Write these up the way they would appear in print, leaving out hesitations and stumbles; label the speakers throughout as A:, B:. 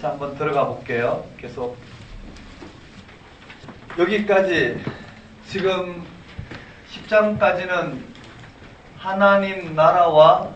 A: 자, 한번 들어가 볼게요. 계속. 여기까지 지금 10장까지는 하나님 나라와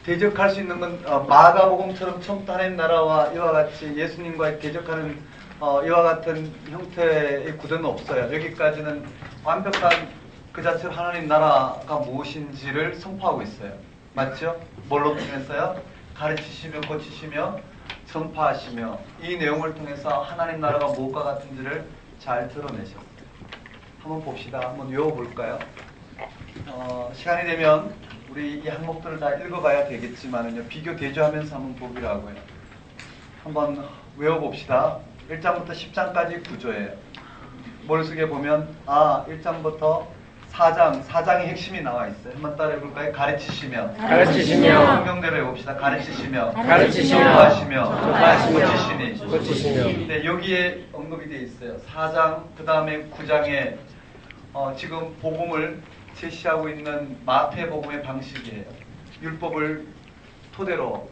A: 대적할 수 있는 건 마가복음처럼 처음부터 하나님 나라와 이와 같이 예수님과의 대적하는 이와 같은 형태의 구도는 없어요. 여기까지는 완벽한 그 자체로 하나님 나라가 무엇인지를 선포하고 있어요. 맞죠? 뭘로 통해서요? 가르치시며 고치시며 선포하시며 이 내용을 통해서 하나님 나라가 무엇과 같은지를 잘 드러내셨어요. 한번 봅시다. 한번 외워볼까요? 시간이 되면 우리 이 항목들을 다 읽어봐야 되겠지만은요, 비교 대조하면서 한번 보기로 하고요. 한번 외워봅시다. 1장부터 10장까지 구조예요. 머릿속에 보면 1장부터 4장의 핵심이 나와 있어요. 한번 따라해볼까요? 가르치시며 성경대로 해봅시다. 가르치시며 선포하시며 고치시니. 네, 여기에 언급이 되어 있어요. 4장 그 다음에 9장에 지금 복음을 제시하고 있는 마태복음의 방식이에요. 율법을 토대로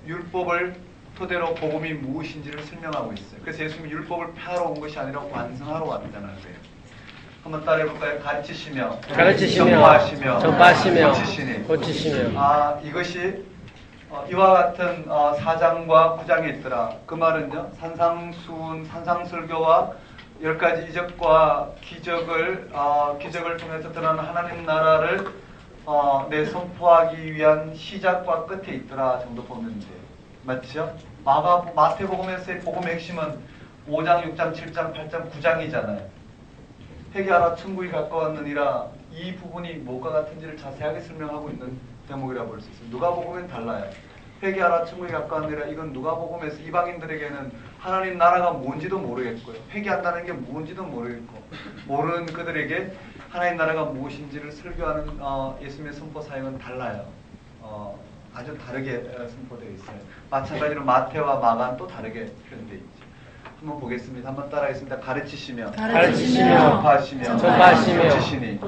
A: 복음이 무엇인지를 설명하고 있어요. 그래서 예수님이 율법을 폐하러 온 것이 아니라 완성하러 왔다는 거예요. 한번 따라해볼까요? 가르치시며 전파하시며 고치시니. 이것이 이와 같은 4장과 9장에 있더라. 그 말은요, 산상설교와 10가지 이적과 기적을 통해서 드러나는 하나님 나라를 내선포하기 위한 시작과 끝에 있더라 정도 보면 돼요. 맞죠? 마태복음에서의 복음의 핵심은 5장, 6장, 7장, 8장, 9장이잖아요. 회개하라 천국이 가까웠느니라. 이 부분이 무엇과 같은지를 자세하게 설명하고 있는 대목이라 볼 수 있어요. 누가복음은 달라요. 회개하라 천국이 가까웠느니라. 이건 누가복음에서 이방인들에게는 하나님 나라가 뭔지도 모르겠고요. 회개한다는 게 뭔지도 모르겠고, 모르는 그들에게 하나님 나라가 무엇인지를 설교하는 예수님의 선포 사역은 달라요. 아주 다르게 선포되어 있어요. 마찬가지로 마태와 마가는 또 다르게 표현되어 있죠. 한번 보겠습니다. 한번 따라하겠습니다. 가르치시며 전파하시며 고치시니.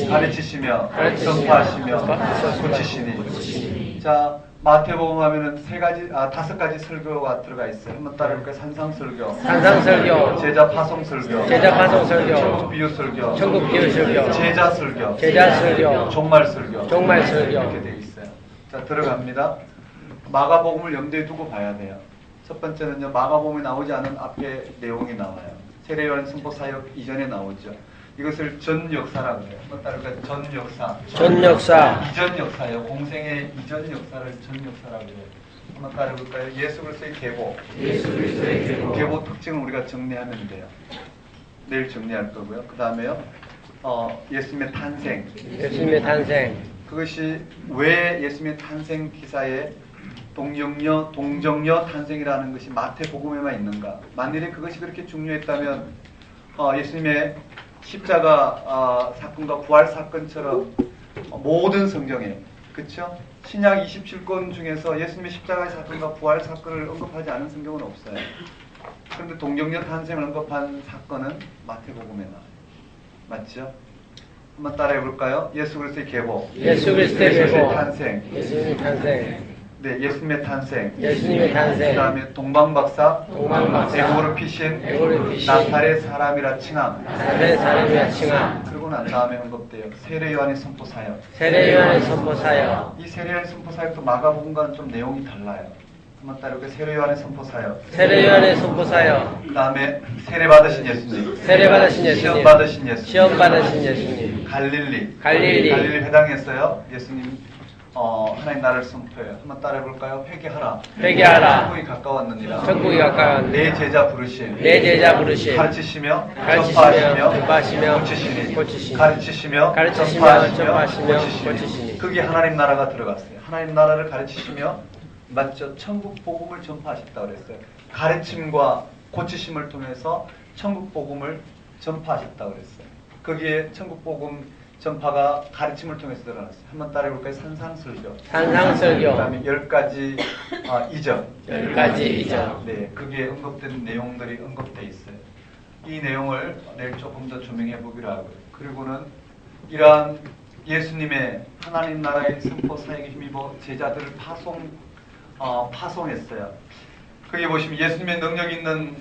A: 가르치시며 전파하시며 고치시니. 자, 마태복음 하면은 5가지 설교가 들어가 있어요. 한번 따라해볼까요? 산상설교, 제자 파송설교, 천국 비유설교, 제자설교, 종말설교 이렇게 되어 있어요. 자, 들어갑니다. 마가복음을 염두에 두고 봐야 돼요. 첫 번째는요, 마가복음에 나오지 않은 앞에 내용이 나와요. 세례요한 선포 사역 이전에 나오죠. 이것을 전 역사라고 해요. 한번 따라볼까요? 전 역사. 이전 역사예요. 공생의 이전 역사를 전 역사라고 해요. 한번 따라볼까요? 예수 그리스도의 계보 특징을 우리가 정리하면 돼요. 내일 정리할 거고요. 그 다음에요, 예수님의 탄생. 그것이 왜 예수님의 탄생 기사에 동정녀 탄생이라는 것이 마태복음에만 있는가? 만일에 그것이 그렇게 중요했다면 예수님의 십자가 사건과 부활 사건처럼 모든 성경에, 그렇죠? 신약 27권 중에서 예수님의 십자가의 사건과 부활 사건을 언급하지 않은 성경은 없어요. 그런데 동정녀 탄생을 언급한 사건은 마태복음에 나와요. 맞죠? 한번 따라해 볼까요? 예수 그리스도의 계보, 예수님의 탄생. 네, 예수님의 탄생. 그 다음에 동방박사, 애고로 피신, 나사렛 사람이라 칭함. 그리고 난 다음에 언급돼요. 세례요한의 선포 사역. 이 세례요한의 선포 사역도 마가복음과는 좀 내용이 달라요. 한번 따르게 세례요한의 선포 사역. 그 다음에 세례 받으신 예수님. 시험 받으신 예수님. 갈릴리 회당에서요. 예수님 하나님 나라를 선포해요. 한번 따라해볼까요? 회개하라. 천국이 가까웠느니라. 내 제자 부르심. 가르치시며 전파하시며 고치시니. 가르치시며 전파하시며 고치시니. 그게 하나님 나라가 들어갔어요. 하나님 나라를 가르치시며, 맞죠? 천국 복음을 전파하셨다고 그랬어요. 가르침과 고치심을 통해서 천국 복음을 전파하셨다고 그랬어요. 거기에 천국 복음 전파가 가르침을 통해서 드러났어요. 한번 따라해볼까요? 산상설교. 그 다음에 10가지 이적. 네, 거기에 언급된 내용들이 언급되어 있어요. 이 내용을 내일 조금 더 조명해 보기로 하고요. 그리고는 이러한 예수님의 하나님 나라의 선포 사역에 힘입어 제자들을 파송했어요. 거기 보시면 예수님의 능력 있는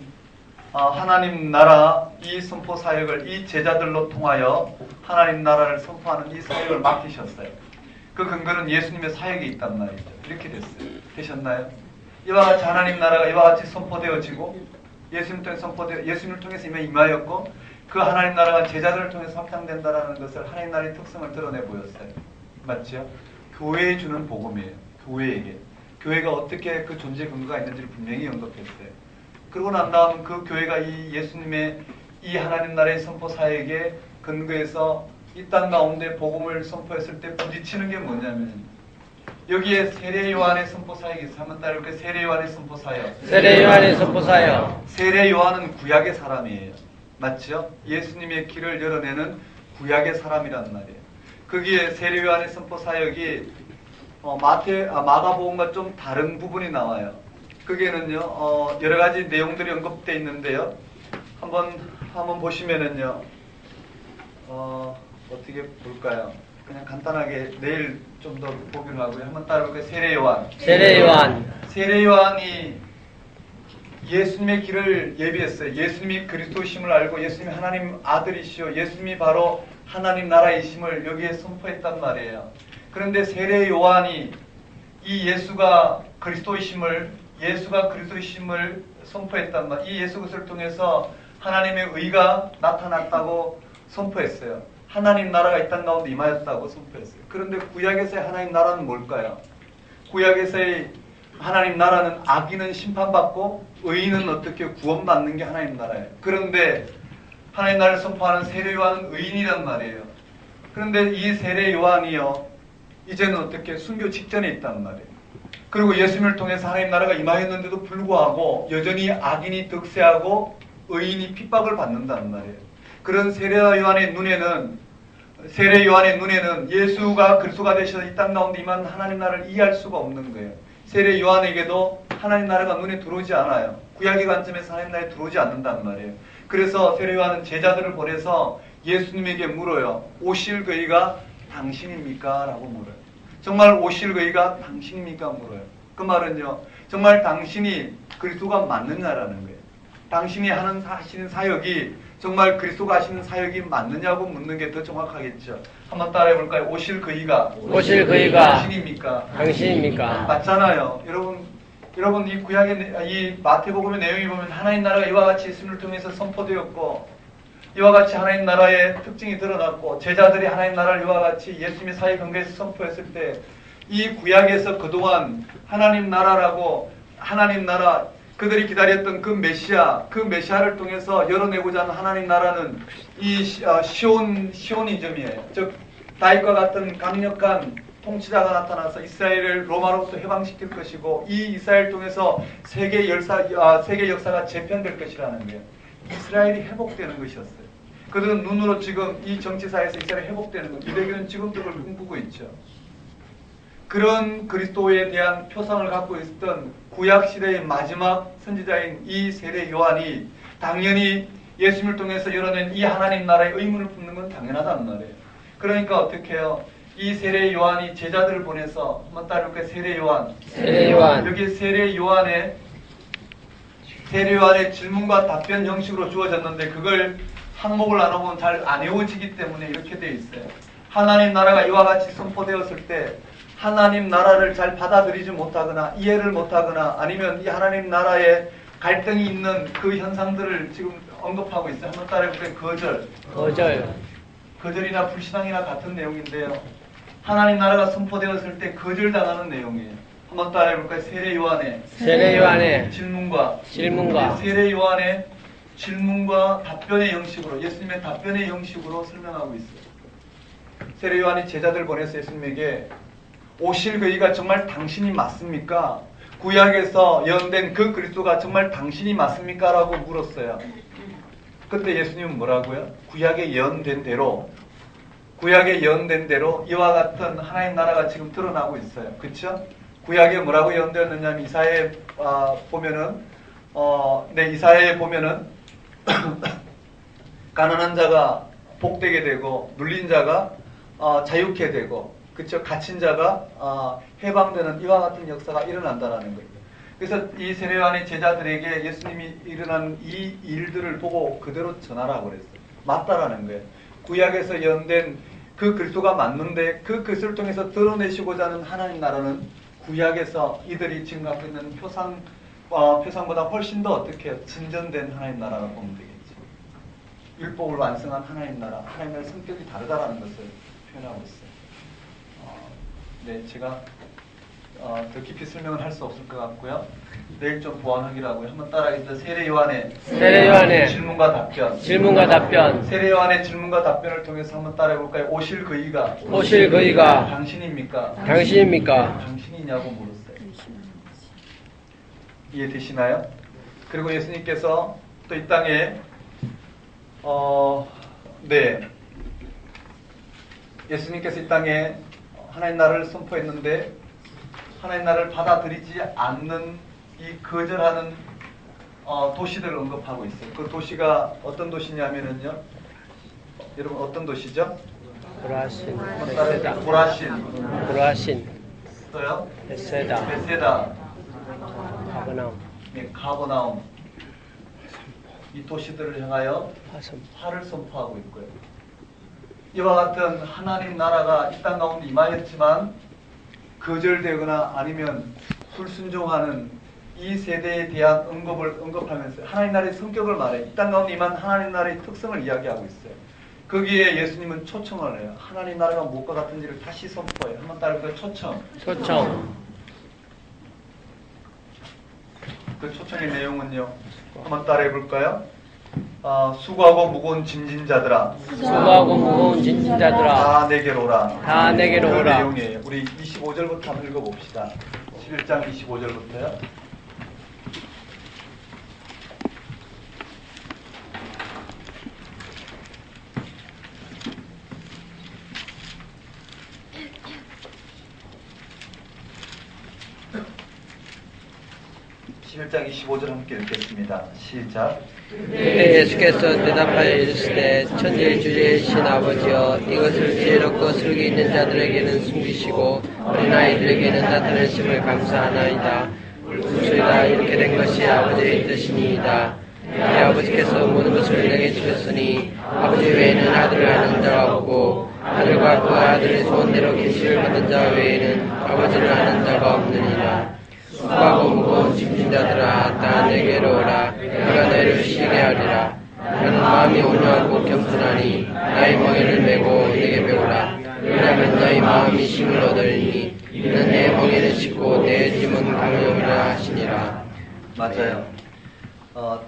A: 하나님 나라 이 선포 사역을 이 제자들로 통하여 하나님 나라를 선포하는 이 사역을 맡기셨어요. 그 근거는 예수님의 사역이 있단 말이죠. 이렇게 됐어요. 되셨나요? 이와 같이 하나님 나라가 이와 같이 선포되어지고 예수님을 통해서 이미 임하였고 그 하나님 나라가 제자들을 통해서 확장된다라는 것을 하나님 나라의 특성을 드러내 보였어요. 맞죠? 교회에 주는 복음이에요. 교회에게. 교회가 어떻게 그 존재 근거가 있는지를 분명히 언급했어요. 그러고 난 다음 그 교회가 이 예수님의 이 하나님 나라의 선포 사역에 근거해서 이 땅 가운데 복음을 선포했을 때 부딪히는 게 뭐냐면 여기에 세례 요한의 선포 사역이 있어요. 한번 따라볼게요. 세례 요한의 선포 사역.
B: 세례 요한의 선포 사역.
A: 세례 요한은 구약의 사람이에요. 맞죠? 예수님의 길을 열어내는 구약의 사람이란 말이에요. 거기에 세례 요한의 선포 사역이 마가복음과 좀 다른 부분이 나와요. 거기에는요 여러 가지 내용들이 언급되어 있는데요. 한번 보시면은요 어떻게 볼까요? 그냥 간단하게 내일 좀 더 보기로 하고요. 한번 따라볼까요? 세례 요한.
B: 세례 요한.
A: 세례 요한이 예수님의 길을 예비했어요. 예수님이 그리스도이심을 알고 예수님이 하나님 아들이시오. 예수님이 바로 하나님 나라이심을 여기에 선포했단 말이에요. 그런데 세례 요한이 이 예수가 그리스도이심을 선포했단 말이에요. 이 예수 그리스도를 통해서 하나님의 의가 나타났다고 선포했어요. 하나님 나라가 이 땅 가운데 임하였다고 선포했어요. 그런데 구약에서의 하나님 나라는 뭘까요? 구약에서의 하나님 나라는 악인은 심판받고 의인은 어떻게 구원받는 게 하나님 나라예요. 그런데 하나님 나라를 선포하는 세례 요한은 의인이란 말이에요. 그런데 이 세례 요한이요 이제는 어떻게 순교 직전에 있단 말이에요. 그리고 예수님을 통해서 하나님 나라가 임하였는데도 불구하고 여전히 악인이 득세하고 의인이 핍박을 받는단 말이에요. 그런 세례 요한의 눈에는 예수가 그리스도가 되셔서 이 땅 가운데 임한 하나님 나라를 이해할 수가 없는 거예요. 세례 요한에게도 하나님 나라가 눈에 들어오지 않아요. 구약의 관점에서 하나님 나라에 들어오지 않는단 말이에요. 그래서 세례 요한은 제자들을 보내서 예수님에게 물어요. 오실 그이가 당신입니까? 라고 물어요. 정말 오실 그이가 당신입니까? 물어요. 그 말은요. 정말 당신이 그리스도가 맞느냐라는 거예요. 당신이 하시는 사역이 정말 그리스도가 하시는 사역이 맞느냐고 묻는 게 더 정확하겠죠. 한번 따라해 볼까요? 오실 그이가 당신입니까? 맞잖아요. 여러분 이 구약의 이 마태복음의 내용이 보면 하나님 나라가 이와 같이 예수님을 통해서 선포되었고 이와 같이 하나님 나라의 특징이 드러났고 제자들이 하나님 나라를 이와 같이 예수님의 사역 근거에서 선포했을 때 이 구약에서 그동안 하나님 나라라고 하나님 나라 그들이 기다렸던 그 메시아를 통해서 열어내고자 하는 하나님 나라는 이 시온이즘이에요. 즉 다윗과 같은 강력한 통치자가 나타나서 이스라엘을 로마로부터 해방시킬 것이고 이 이스라엘 통해서 세계 역사가 재편될 것이라는 거예요. 이스라엘이 회복되는 것이었어요. 그들은 눈으로 지금 이 정치사에서 이스라엘이 회복되는 것, 유대교는 지금도 그걸 꿈꾸고 있죠. 그런 그리스도에 대한 표상을 갖고 있었던 구약시대의 마지막 선지자인 이 세례 요한이 당연히 예수님을 통해서 열어낸 이 하나님 나라의 의문을 품는 건 당연하단 말이에요. 그러니까 어떻게 해요? 이 세례 요한이 제자들을 보내서 한번 따라볼까요? 세례 요한. 여기 세례 요한의 질문과 답변 형식으로 주어졌는데 그걸 항목을 나눠보면 잘 안 외워지기 때문에 이렇게 되어 있어요. 하나님 나라가 이와 같이 선포되었을 때 하나님 나라를 잘 받아들이지 못하거나 이해를 못하거나 아니면 이 하나님 나라에 갈등이 있는 그 현상들을 지금 언급하고 있어요. 한번 따라해볼까요? 거절이나 불신앙이나 같은 내용인데요. 하나님 나라가 선포되었을 때 거절당하는 내용이에요. 한번 따라해볼까요? 세례 요한의 질문과 세례 요한의 질문과 답변의 형식으로 예수님의 답변의 형식으로 설명하고 있어요. 세례 요한이 제자들 보내서 예수님에게 오실 그이가 정말 당신이 맞습니까? 구약에서 예언된 그 그리스도가 정말 당신이 맞습니까? 라고 물었어요. 그때 예수님은 뭐라고요? 구약에 예언된 대로 이와 같은 하나님 나라가 지금 드러나고 있어요. 그렇죠? 구약에 뭐라고 예언되었느냐면 이사야에 보면은 가난한 자가 복되게 되고 눌린 자가 자유케 되고 그쵸? 갇힌 자가 해방되는 이와 같은 역사가 일어난다는 거예요. 그래서 이 세례 요한의 제자들에게 예수님이 일어난 이 일들을 보고 그대로 전하라고 그랬어요. 맞다라는 거예요. 구약에서 예언된 그 글소가 맞는데 그 글소를 통해서 드러내시고자 하는 하나님 나라는 구약에서 이들이 지금 갖고 있는 표상보다 훨씬 더 어떻게 해요? 진전된 하나님 나라라고 보면 되겠죠. 율법을 완성한 하나님 나라, 하나님 나라의 성격이 다르다라는 것을 표현하고 있어요. 네, 제가 더 깊이 설명을 할 수 없을 것 같고요. 내일 좀 보완하기라고요. 한번 따라하겠습니다. 세례 요한의 질문과 답변.
B: 세례 요한의
A: 질문과 답변을 통해서 한번 따라해볼까요? 오실 그이가 당신입니까? 당신이냐고 물었어요. 이해되시나요? 그리고 예수님께서 또 이 땅에 예수님께서 이 땅에 하나님 나라를 선포했는데 하나님 나라를 받아들이지 않는 이 거절하는 도시들을 언급하고 있어요. 그 도시가 어떤 도시냐면은요. 여러분 어떤 도시죠?
B: 고라신,
A: 또요?
B: 베세다,
A: 가버나움. 이 도시들을 향하여 화를 선포하고 있고요. 이와 같은 하나님 나라가 이 땅 가운데 임하였지만 거절되거나 아니면 불순종하는 이 세대에 대한 언급하면서 하나님 나라의 성격을 말해 이 땅 가운데 임한 하나님 나라의 특성을 이야기하고 있어요. 거기에 예수님은 초청을 해요. 하나님 나라가 무엇과 같은지를 다시 선포해요. 한번 따라해볼까요? 초청. 그 초청의 내용은요. 한번 따라해볼까요? 수고하고 무거운 짐진 자들아. 다 내게로 오라. 그 내용이에요. 우리 25절부터 한번 읽어봅시다. 11장 25절부터요. (11장 25절) 함께 읽겠습니다. 시작.
B: 그때 예수께서 대답하여 이르시되 천지의 주제이신 아버지여 이것을 지혜롭고 슬기 있는 자들에게는 숨기시고 어린아이들에게는 나타내심을 감사하나이다. 옳소이다. 이렇게 된 것이 아버지의 뜻이니이다. 내 아버지께서 모든 것을 내게 주셨으니 아버지 외에는 아들을 아는 자가 없고 아들과 그 아들의 소원대로 계시를 받은 자 외에는 아버지를 아는 자가 없느니라. 수고하고 무거운 짐진 자들아 다 내게로 오라. 내가 너희를 쉬게 하리라. 너는 마음이 온유하고 겸손하니 나의 멍에를 메고 내게 배우라. 왜냐하면 너희 마음이 힘을 얻으리니 이는 내 멍에를 씻고 내 짐은 가벼우리라 하시니라.
A: 맞아요.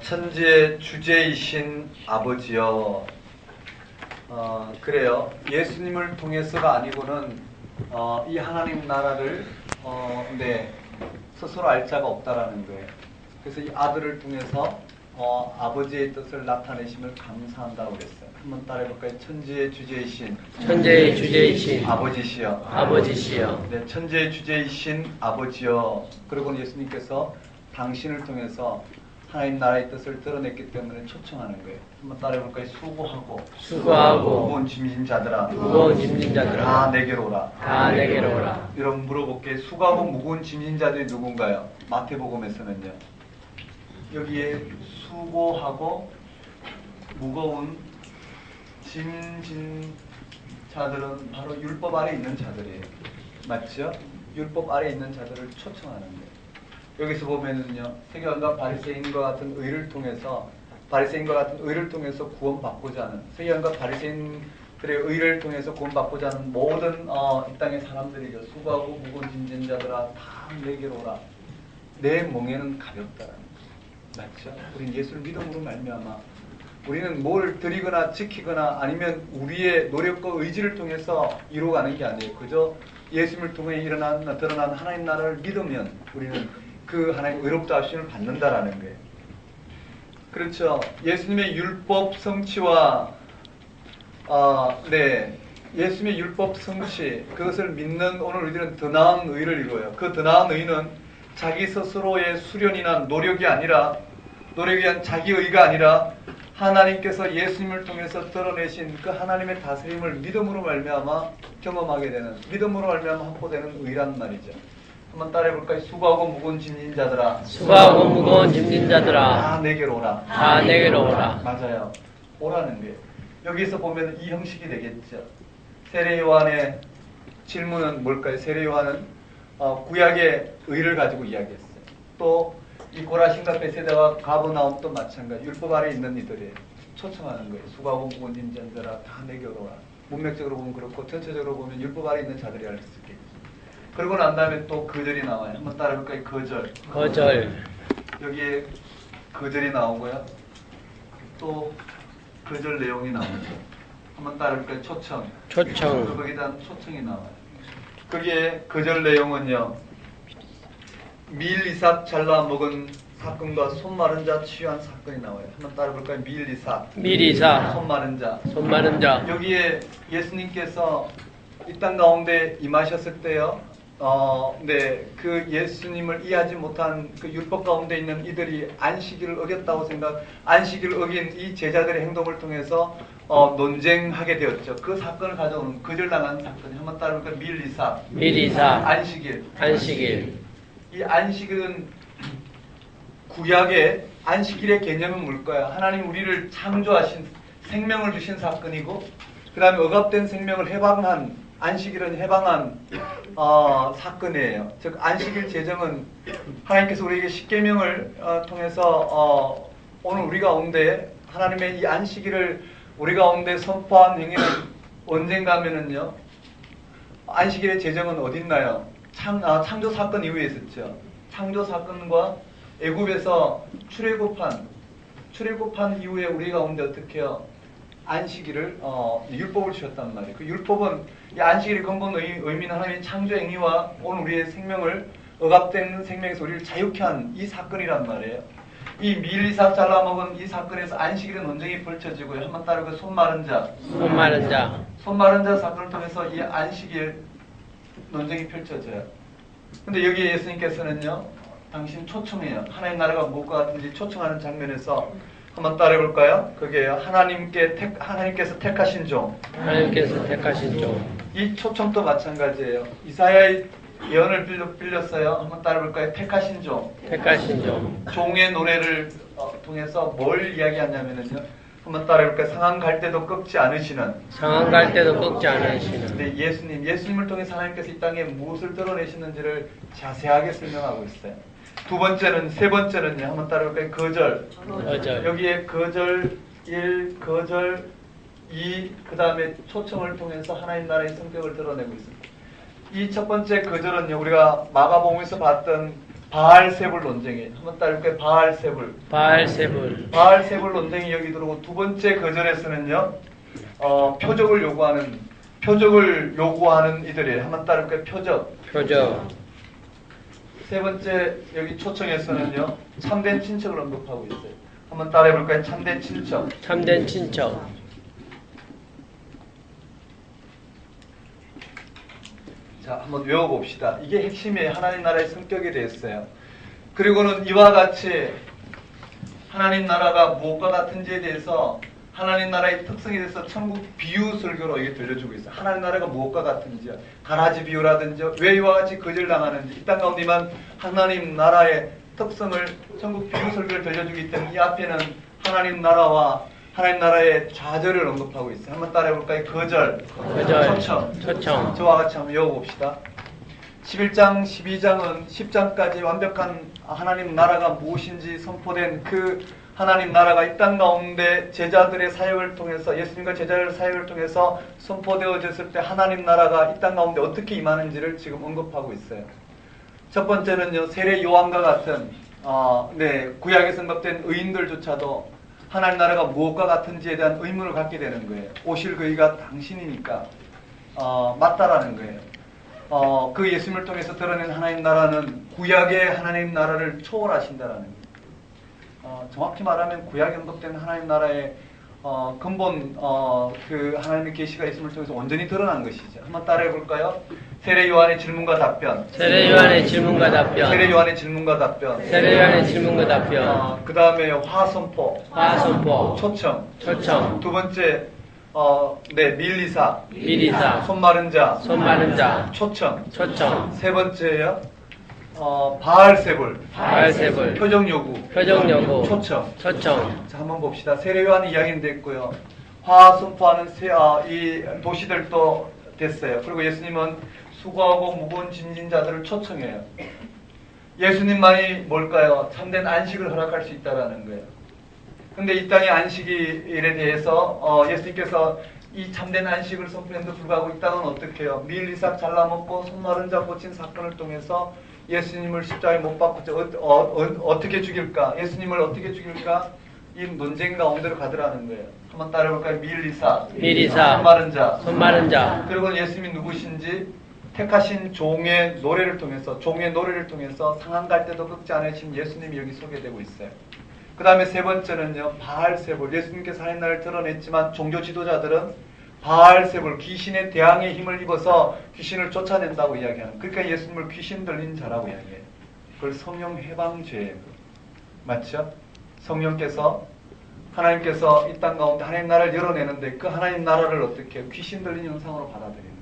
A: 천지의 주제이신 아버지여. 그래요. 예수님을 통해서가 아니고는 이 하나님 나라를 스스로 알 자가 없다라는 거예요. 그래서 이 아들을 통해서 아버지의 뜻을 나타내심을 감사한다고 그랬어요. 한번 따라해볼까요? 천지의 주제이신 아버지시여. 네, 천지의 주제이신 아버지여. 그리고 예수님께서 당신을 통해서 하나님 나라의 뜻을 드러냈기 때문에 초청하는 거예요. 한번 따라해볼까요? 수고하고 무거운 짐진 자들아 다 내게로 오라. 여러분 물어볼게요. 수고하고 무거운 짐진 자들이 누군가요? 마태복음에서는요. 여기에 수고하고 무거운 짐진 자들은 바로 율법 아래 있는 자들이에요. 맞죠? 율법 아래 있는 자들을 초청하는 거예요. 여기서 보면은요, 세계관과 바리새인과 같은 의를 통해서 구원받고자 하는, 세계관과 바리새인들의 의를 통해서 구원받고자 하는 모든 이 땅의 사람들이죠. 수고하고 무거운 짐진 자들아 다 내게로 오라. 내 멍에는 가볍다라는 거. 맞죠? 우리는 예수를 믿음으로 말미암아 우리는 뭘 드리거나 지키거나 아니면 우리의 노력과 의지를 통해서 이루어가는 게 아니에요. 그저 예수님을 통해 드러난 하나님 나라를 믿으면 우리는 그 하나님 의롭다 하심을 받는다라는 거예요. 그렇죠. 예수님의 율법 성취와 예수님의 율법 성취 그것을 믿는 오늘 우리들은 더 나은 의를 이루어요. 그 더 나은 의는 자기 스스로의 수련이나 노력이 한 자기 의가 아니라 하나님께서 예수님을 통해서 드러내신 그 하나님의 다스림을 믿음으로 말미암아 경험하게 되는, 믿음으로 말미암아 확보되는 의란 말이죠. 한번 따라해볼까요? 수고하고 무거운 짐진 자들아.
B: 수고하고 무거운 짐진 자들아.
A: 다 내게로 오라.
B: 다 내게로 오라.
A: 맞아요. 오라는 거예요. 여기서 보면 이 형식이 되겠죠. 세례 요한의 질문은 뭘까요? 세례 요한은 구약의 의를 가지고 이야기했어요. 또 이 고라신과 베세다와 가버나움도 마찬가지. 율법 아래 있는 이들이 초청하는 거예요. 수고하고 무거운 짐진 자들아 다 내게로 오라. 문맥적으로 보면 그렇고 전체적으로 보면 율법 아래 있는 자들이 할 수 있겠죠. 그러고 난 다음에 또 거절이 나와요. 한번 따라해볼까요? 거절.
B: 거절.
A: 여기에 거절이 나오고요. 또 거절 내용이 나오죠. 한번 따라해볼까요? 초청.
B: 초청.
A: 거기에 대한 초청이 나와요. 거기에 거절 내용은요. 밀이삭 잘라 먹은 사건과 손 마른 자 치유한 사건이 나와요. 한번 따라해볼까요? 밀이삭.
B: 밀이삭.
A: 손 마른 자.
B: 손 마른 자.
A: 여기에 예수님께서 이 땅 가운데 임하셨을 때요. 그 예수님을 이해하지 못한 그 율법 가운데 있는 이들이 안식일을 어겼다고 안식일을 어긴 이 제자들의 행동을 통해서 논쟁하게 되었죠. 그 사건을 가져오는 거절당한 사건이 한번 따르니까
B: 밀이삭.
A: 안식일.
B: 안식일.
A: 이 안식일은 구약의 안식일의 개념은 뭘까요? 하나님 우리를 창조하신 생명을 주신 사건이고 그 다음에 억압된 생명을 해방한 안식일은 해방한 사건이에요. 즉 안식일 제정은 하나님께서 우리에게 십계명을 통해서 오늘 우리 가운데 하나님의 이 안식일을 우리 가운데 선포한 행위는 언젠가면은요. 안식일의 제정은 어디 있나요? 창조 사건 이후에 있었죠. 창조 사건과 애굽에서 출애굽한 이후에 우리 가운데 어떻게 해요? 안식일을 율법을 주셨단 말이에요. 그 율법은 이 안식일의 근본 의미는 하나님의 창조 행위와 오늘 우리의 생명을 억압된 생명에서 우리를 자유케 한 이 사건이란 말이에요. 이 밀이삭 잘라먹은 이 사건에서 안식일의 논쟁이 벌쳐지고요. 한번 따르고 손 마른 자.
B: 손 마른 자.
A: 손 마른 자 사건을 통해서 이 안식일 논쟁이 펼쳐져요. 근데 여기에 예수님께서는요. 당신 초청해요. 하나님 나라가 무엇과 같은지 초청하는 장면에서 한번 따라해볼까요? 그게 하나님께서 택하신 종.
B: 하나님께서 택하신 종.
A: 이 초청도 마찬가지예요. 이사야의 예언을 빌렸어요. 한번 따라해볼까요? 택하신 종.
B: 택하신 종.
A: 종의 노래를 통해서 뭘 이야기하냐면요. 한번 따라해볼까요? 상한 갈 때도 꺾지 않으시는.
B: 상한 갈 때도 꺾지 않으시는.
A: 네, 예수님을 통해서 하나님께서 이 땅에 무엇을 드러내시는지를 자세하게 설명하고 있어요. 세 번째는요. 한번 따라해볼까요? 거절. 여기에 거절 1, 거절 2, 그 다음에 초청을 통해서 하나님 나라의 성격을 드러내고 있습니다. 이 첫 번째 거절은요. 우리가 마가복음에서 봤던 바알세불 논쟁이에요. 한번 따라해볼까요? 바알세불 논쟁이 여기 들어오고 두 번째 거절에서는요. 표적을 요구하는 이들이에요. 한번 따라해볼까요? 표적. 세 번째 여기 초청에서는요. 참된 친척을 언급하고 있어요. 한번 따라해볼까요? 참된 친척. 자, 한번 외워봅시다. 이게 핵심이에요. 하나님 나라의 성격에 대했어요. 그리고는 이와 같이 하나님 나라가 무엇과 같은지에 대해서 하나님 나라의 특성에 대해서 천국 비유 설교로 이게 들려주고 있어요. 하나님 나라가 무엇과 같은지요. 가라지 비유라든지 왜 이와 같이 거절당하는지 이 땅 가운데만 하나님 나라의 특성을 천국 비유 설교를 들려주기 때문에 이 앞에는 하나님 나라와 하나님 나라의 좌절을 언급하고 있어요. 한번 따라해볼까요? 거절. 초청. 저와 같이 한번 외워봅시다. 11장, 12장은 10장까지 완벽한 하나님 나라가 무엇인지 선포된 그 하나님 나라가 이 땅 가운데 제자들의 사역을 통해서 예수님과 제자들의 사역을 통해서 선포되어졌을 때 하나님 나라가 이 땅 가운데 어떻게 임하는지를 지금 언급하고 있어요. 첫 번째는요. 세례 요한과 같은 구약에 언급된 의인들조차도 하나님 나라가 무엇과 같은지에 대한 의문을 갖게 되는 거예요. 오실 그이가 당신이니까 맞다라는 거예요. 그 예수님을 통해서 드러낸 하나님 나라는 구약의 하나님 나라를 초월하신다라는 거예요. 정확히 말하면 구약에 언급된 하나님 나라의 근본 그 하나님의 계시가 예수님을 통해서 온전히 드러난 것이죠. 한번 따라해 볼까요? 세례 요한의 질문과 답변. 그 다음에 화선포. 초청. 두 번째 밀리사. 손 마른 자. 초청. 세 번째요. 바알세불,
B: 바알세불,
A: 표적 요구,
B: 표적 요구,
A: 초청.
B: 초청,
A: 자, 한번 봅시다. 세례요한 이야기는 됐고요. 화 선포하는 이 도시들도 됐어요. 그리고 예수님은 수고하고 무거운 짐진 자들을 초청해요. 예수님만이 뭘까요? 참된 안식을 허락할 수 있다라는 거예요. 근데 이 땅의 안식일에 대해서 예수님께서 이 참된 안식을 선포했는데 불구하고 이 땅은 어떻게 해요? 밀 이삭 잘라먹고 손 마른 자 고친 사건을 통해서 예수님을 십자가에 못 박고 어떻게 죽일까? 예수님을 어떻게 죽일까? 이 논쟁 가운데로 가더라는 거예요. 한번 따라해볼까요? 밀 이삭, 손 마른 자,
B: 손 마른 자.
A: 그리고 예수님이 누구신지 택하신 종의 노래를 통해서 상한 갈 때도 꺾지 않으신 예수님이 여기 소개되고 있어요. 그 다음에 세 번째는요, 바알세불. 예수님께서 하나님 나라를 드러냈지만 종교 지도자들은 바알세불, 귀신의 대항의 힘을 입어서 귀신을 쫓아낸다고 이야기하는. 그러니까 예수님을 귀신 들린 자라고 이야기해요. 그걸 성령 해방죄예요. 맞죠? 성령께서 하나님께서 이 땅 가운데 하나님 나라를 열어내는데 그 하나님 나라를 어떻게 해요? 귀신 들린 형상으로 받아들이는 거예요.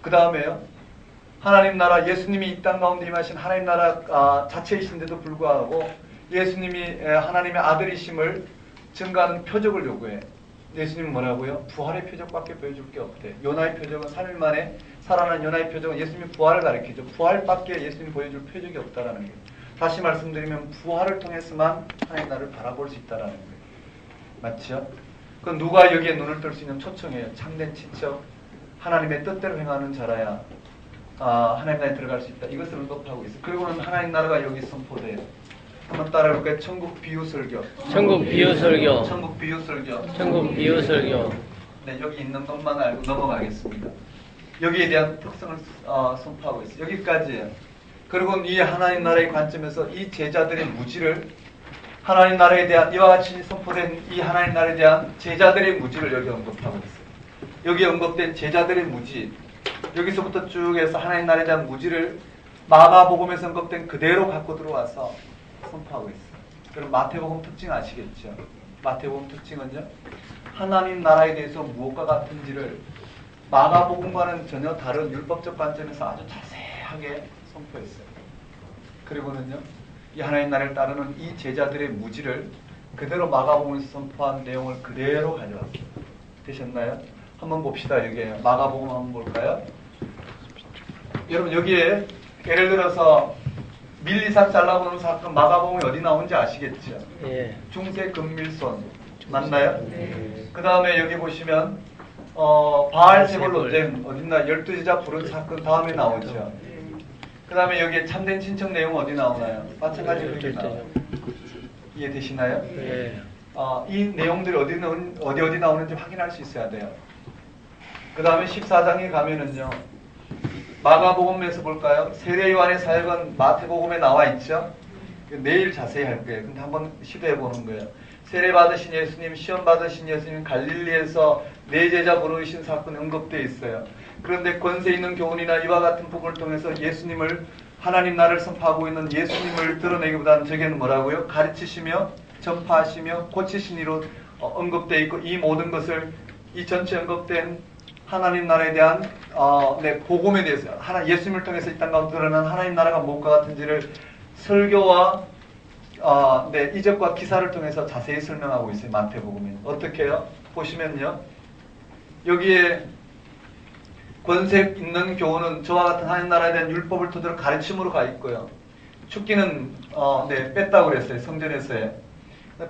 A: 그 다음에요, 하나님 나라, 예수님이 이 땅 가운데 임하신 하나님 나라 자체이신데도 불구하고 예수님이 하나님의 아들이심을 증거하는 표적을 요구해. 예수님은 뭐라고요? 부활의 표적밖에 보여줄 게 없대. 요나의 표적은 3일 만에 살아난 요나의 표적은 예수님이 부활을 가리키죠. 부활밖에 예수님이 보여줄 표적이 없다라는 거예요. 다시 말씀드리면 부활을 통해서만 하나님 나라를 바라볼 수 있다라는 거예요. 맞죠? 그럼 누가 여기에 눈을 뜰 수 있는 초청이에요. 참된 친척, 하나님의 뜻대로 행하는 자라야 하나님 나라에 들어갈 수 있다. 이것을 언급하고 있어요. 그리고는 하나님 나라가 여기 선포돼요. 한번 따라해볼까요? 천국 비유설교.
B: 천국 비유설교.
A: 천국 비유설교.
B: 천국 비유설교.
A: 네, 여기 있는 것만 알고 넘어가겠습니다. 여기에 대한 특성을 선포하고 있어요. 여기까지예요. 그리고 이 하나님 나라의 관점에서 이 제자들의 무지를, 하나님 나라에 대한 이와 같이 선포된 이 하나님 나라에 대한 제자들의 무지를 여기 언급하고 있어요. 여기 언급된 제자들의 무지, 여기서부터 쭉 해서 하나님 나라에 대한 무지를 마가복음에서 언급된 그대로 갖고 들어와서 선포하고 있어요. 그럼 마태복음 특징 아시겠죠? 마태복음 특징은요, 하나님 나라에 대해서 무엇과 같은지를 마가복음과는 전혀 다른 율법적 관점에서 아주 자세하게 선포했어요. 그리고는요, 이 하나님 나라를 따르는 이 제자들의 무지를 그대로 마가복음에서 선포한 내용을 그대로 가져왔어요. 되셨나요? 한번 봅시다. 여기에 마가복음 한번 볼까요? 여러분, 여기에 예를 들어서 밀리삭 잘라보는 사건 마가복음이 어디 나오는지 아시겠죠?
B: 예.
A: 중세 금밀손 맞나요?
B: 네.
A: 그 다음에 여기 보시면 바알세불 논쟁 어딨나 12제자 부른 사건 다음에 나오죠. 그 다음에 여기에 참된 친척 내용 어디 나오나요? 마찬가지로 여기 나와요. 이해되시나요?
B: 예.
A: 이 내용들이 어디 나오는지 확인할 수 있어야 돼요. 그 다음에 14장에 가면은요, 마가복음에서 볼까요? 세례요한의 사역은 마태복음에 나와 있죠? 내일 자세히 할 거예요. 근데 한번 시도해 보는 거예요. 세례 받으신 예수님, 시험 받으신 예수님, 갈릴리에서 네 제자 부르신 사건이 언급되어 있어요. 그런데 권세 있는 교훈이나 이와 같은 부분을 통해서 예수님을, 하나님 나라를 선포하고 있는 예수님을 드러내기보다는 저게는 뭐라고요? 가르치시며 전파하시며 고치신 이로 언급되어 있고, 이 모든 것을, 이 전체 언급된 하나님 나라에 대한 복음에 대해서 예수님을 통해서 이 땅 가운데 드러난 하나님 나라가 무엇과 같은지를 설교와 이적과 기사를 통해서 자세히 설명하고 있어요. 마태복음에. 어떻게 해요? 보시면요, 여기에 권세 있는 교훈은 저와 같은 하나님 나라에 대한 율법을 토대로 가르침으로 가 있고요. 축기는 뺐다고 그랬어요. 성전에서요.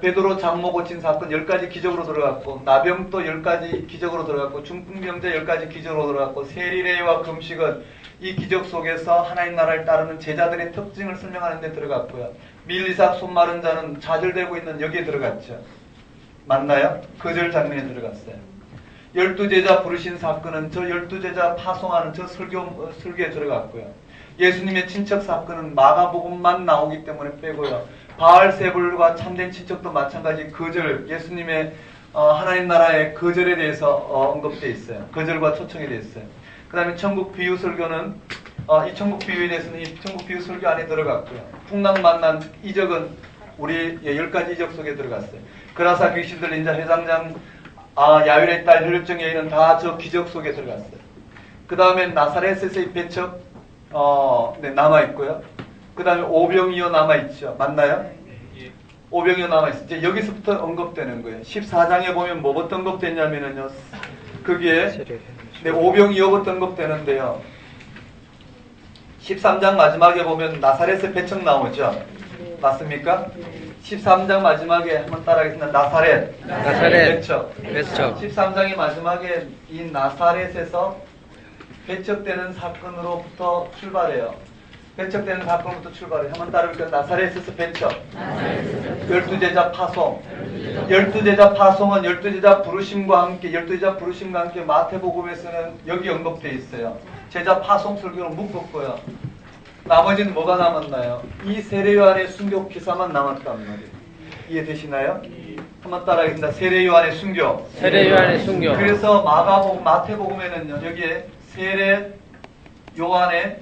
A: 베드로 장모 고친 사건 10가지 기적으로 들어갔고, 나병도 10가지 기적으로 들어갔고, 중풍병자 10가지 기적으로 들어갔고, 세리레와 금식은 이 기적 속에서 하나님 나라를 따르는 제자들의 특징을 설명하는 데 들어갔고요. 밀리삭 손 마른 자는 좌절되고 있는 여기에 들어갔죠. 맞나요? 거절 장면에 들어갔어요. 12제자 부르신 사건은 저 12제자 파송하는 저 설교에 들어갔고요. 예수님의 친척 사건은 마가복음만 나오기 때문에 빼고요. 바알세불과 참된 친척도 마찬가지 거절, 예수님의 하나님 나라의 거절에 대해서 언급되어 있어요. 거절과 초청에 대해 있어요. 그 다음에 천국 비유 설교는 이 천국 비유에 대해서는 이 천국 비유 설교 안에 들어갔고요. 풍랑 만난 이적은 우리 10가지 이적 속에 들어갔어요. 그라사 귀신 들린 자, 회장장, 야율의 딸, 혈증의 여인은 다 저 기적 속에 들어갔어요. 그 다음에 나사렛에서의 배척, 네, 남아있고요. 그 다음에 오병이어 남아있죠. 맞나요? 오병이어 남아있어요. 이제 여기서부터 언급되는 거예요. 14장에 보면 뭐부터 언급됐냐면요. 거기에 네, 오병이어부터 언급되는데요. 13장 마지막에 보면 나사렛의 배척 나오죠. 맞습니까? 13장 마지막에 한번 따라하겠습니다. 나사렛 배척. 13장의 마지막에 이 나사렛에서 배척되는 사건으로부터 출발해요. 배척되는 사건부터 출발해요. 한번 따라해볼까요? 나사렛에서 배척. 12제자 파송. 12제자 파송은 12제자 부르심과 함께 마태복음에서는 여기 언급되어 있어요. 제자 파송 설교로 묶었고요. 나머지는 뭐가 남았나요? 이 세례요한의 순교 기사만 남았단 말이에요. 이해되시나요? 한번 따라하겠습니다. 세례요한의 순교. 그래서 마태복음에는요, 여기에 세례요한의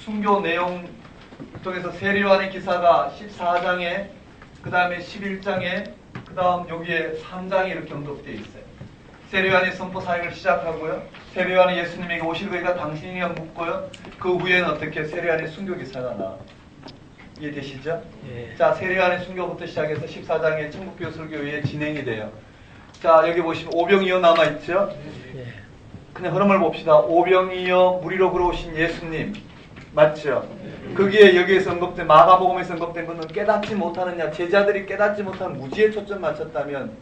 A: 순교 내용 통해서 세례요한의 기사가 14장에, 그 다음에 11장에, 그 다음 여기에 3장에 이렇게 언급되어 있어요. 세례요한이 선포 사역을 시작하고요. 세례요한이 예수님에게 오실 거니까 당신이야 묻고요. 그 후에는 어떻게 세례요한의 순교 기사가 나와. 이해되시죠?
B: 예.
A: 자, 세례요한의 순교부터 시작해서 14장의 천국교 설교에 진행이 돼요. 자, 여기 보시면 오병이어 남아있죠?
B: 예.
A: 그냥 흐름을 봅시다. 오병이어 무리로 걸어오신 예수님. 맞죠? 거기에 여기에서 언급된 마가복음에서 언급된 것은 깨닫지 못하느냐, 제자들이 깨닫지 못한 무지에 초점 맞췄다면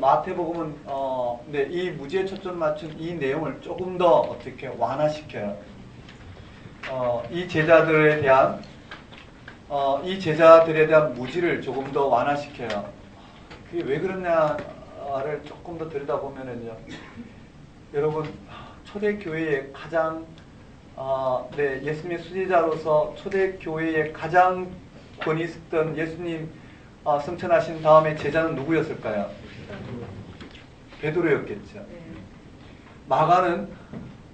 A: 마태복음은 네, 이 무지에 초점 맞춘 이 내용을 조금 더 어떻게 완화시켜요. 이 제자들에 대한 무지를 조금 더 완화시켜요. 그게 왜 그러냐를 조금 더 들여다보면은요. 여러분, 초대교회의 가장 네, 예수님의 수제자로서 초대교회의 가장 권위 있었던 예수님 승천하신 다음에 제자는 누구였을까요? 베드로였겠죠. 마가는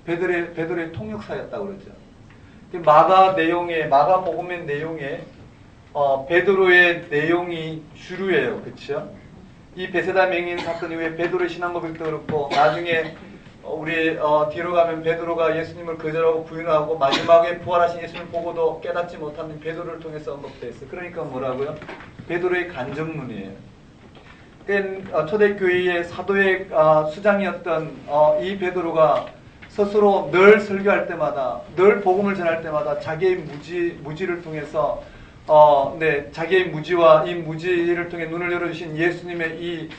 A: 베드로의 통역사였다고 그러죠. 마가복음의 내용에 베드로의 내용이 주류예요. 그렇죠? 이 베세다 맹인 사건 이후에 베드로의 신앙 고백도 그렇고, 나중에 우리 뒤로 가면 베드로가 예수님을 거절하고 부인하고 마지막에 부활하신 예수님을 보고도 깨닫지 못하는 베드로를 통해서 언급되어 있어요. 그러니까 뭐라고요? 베드로의 간접문이에요. 초대교회의 사도의 수장이었던 이 베드로가 스스로 늘 설교할 때마다, 늘 복음을 전할 때마다 자기의 무지를 통해서 네, 자기의 무지와 이 무지를 통해 눈을 열어주신 예수님의 이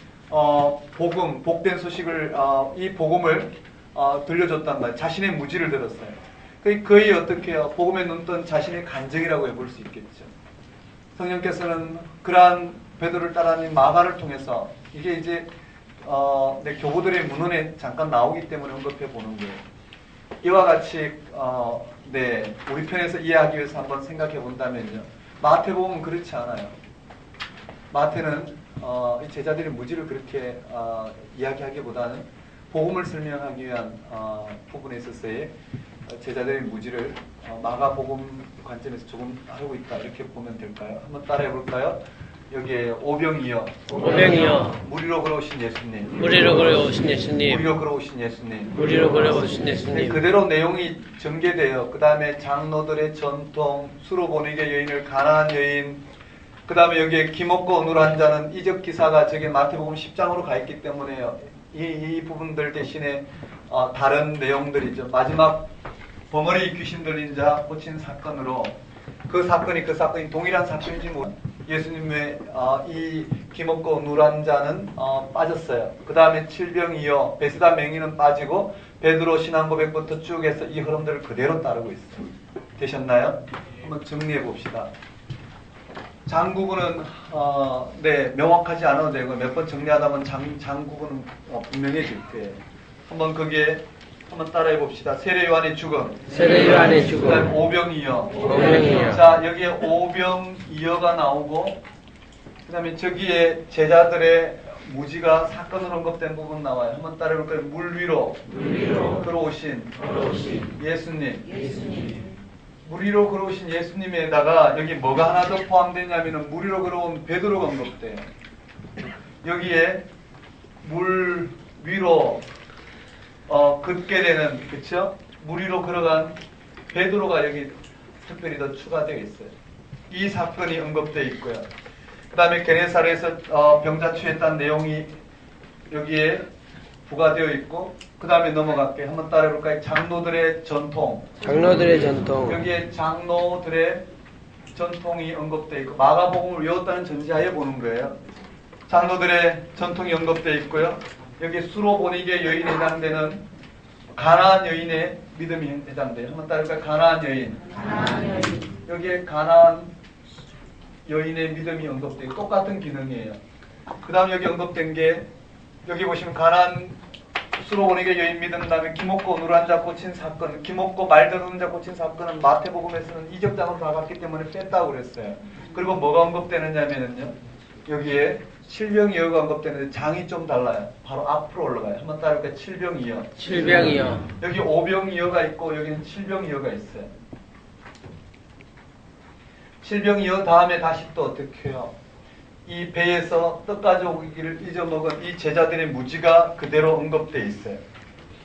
A: 복음, 복된 소식을, 이 복음을 들려줬단 말이에요. 자신의 무지를 들었어요. 거의 어떻게 해요? 복음에 눈뜬 자신의 간증이라고 해볼 수 있겠죠. 성령께서는 그러한 베드로를 따라하는 마가를 통해서, 이게 이제 네, 교부들의 문헌에 잠깐 나오기 때문에 언급해 보는 거예요. 이와 같이 네, 우리 편에서 이해하기 위해서 한번 생각해 본다면요. 마태복음은 그렇지 않아요. 마태는 이 제자들의 무지를 그렇게 이야기하기보다는 복음을 설명하기 위한 부분에 있어서의 제자들의 무지를 마가복음 관점에서 조금 하고 있다, 이렇게 보면 될까요? 한번 따라해 볼까요? 여기에 오병이어 무리로 걸어오신 예수님. 그대로 내용이 전개돼요. 그 다음에 장로들의 전통, 수로 보내게 여인을 가난한 여인, 그 다음에 여기에 기먹고 누란 자는 이적 기사가 저게 마태복음 10장으로 가 있기 때문에요. 이 부분들 대신에 다른 내용들이죠. 마지막 벙어리 귀신 들린 자 고친 사건으로, 그 사건이 동일한 사건인지 예수님의 이 기먹고 누란 자는 빠졌어요. 그 다음에 칠병이어 베스다 맹인은 빠지고 베드로 신앙 고백부터 쭉 해서 이 흐름들을 그대로 따르고 있어요. 되셨나요? 한번 정리해 봅시다. 장구구는 네, 명확하지 않아도 되고 몇 번 정리하다 보면 장구구는 분명해질 거예요. 한번 거기에 한번 따라해 봅시다. 세례요한의 죽음. 그다음 오병이어. 자, 여기에 오병이어가 나오고, 그다음에 저기에 제자들의 무지가 사건으로 언급된 부분 나와요. 한번 따라해 볼까요? 물 위로 걸어오신 예수님. 물 위로 걸어오신 예수님에다가 여기 뭐가 하나 더 포함되냐면은 물 위로 걸어온 베드로가 언급돼요. 여기에 물 위로 걷게 되는, 그쵸? 물 위로 걸어간 베드로가 여기 특별히 더 추가되어 있어요. 이 사건이 언급되어 있고요. 그 다음에 게네사렛에서 병자 취했다는 내용이 여기에 부과되어 있고, 그 다음에 넘어갈게요. 한번 따라해볼까요? 장로들의 전통.
B: 장로들의 전통.
A: 여기에 장로들의 전통이 언급되어 있고, 마가복음을 외웠다는 전제하에 보는 거예요. 장로들의 전통이 언급되어 있고요. 여기 수로보니게 여인에 해당되는 가나안 여인의 믿음이 해당돼요. 한번 따라해볼까요? 가나안 여인. 여기에 가나안 여인의 믿음이 언급되어 있고, 똑같은 기능이에요. 그 다음 여기 언급된 게, 여기 보시면 가나안 수로보니게 여인 믿음, 다음에 기목고 누란 자 꽂힌 사건, 기목고 말더러운 자 꽂힌 사건은 마태복음에서는 이적장으로 나갔기 때문에 뺐다고 그랬어요. 그리고 뭐가 언급되느냐면요, 여기에 칠병이어가 언급되는데 장이 좀 달라요. 바로 앞으로 올라가요. 한번 따라해볼까요? 칠병이어.
B: 칠병이어.
A: 여기 오병이어가 있고 여기는 칠병이어가 있어요. 칠병이어 다음에 다시 또 어떻게 해요? 이 배에서 떡 가져오기를 잊어먹은 이 제자들의 무지가 그대로 언급되어 있어요.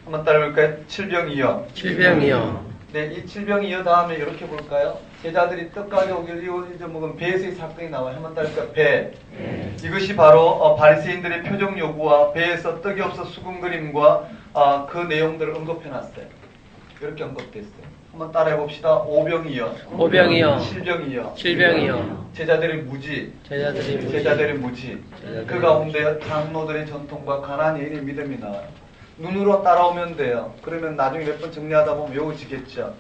A: 한번 따라해볼까요? 칠병이어.
B: 칠병이어.
A: 네, 이 칠병이어 다음에 이렇게 볼까요? 제자들이 떡 가져오기를 잊어먹은 배에서의 사건이 나와요. 한번 따라해볼까요? 배. 이것이 바로 바리새인들의 표정 요구와 배에서 떡이 없어 수군거림과 그 내용들을 언급해놨어요. 이렇게 언급됐어요. 한번 따라해봅시다. 오병이어.
B: 오병이어.
A: 칠병이어.
B: 칠병이어.
A: 제자들의 무지.
B: 제자들의 무지.
A: 제자들의 무지. 그 가운데 장로들의 전통과 가나안 여인의 믿음이 나와요. 눈으로 따라오면 돼요. 그러면 나중에 몇 번 정리하다 보면 외워지겠죠.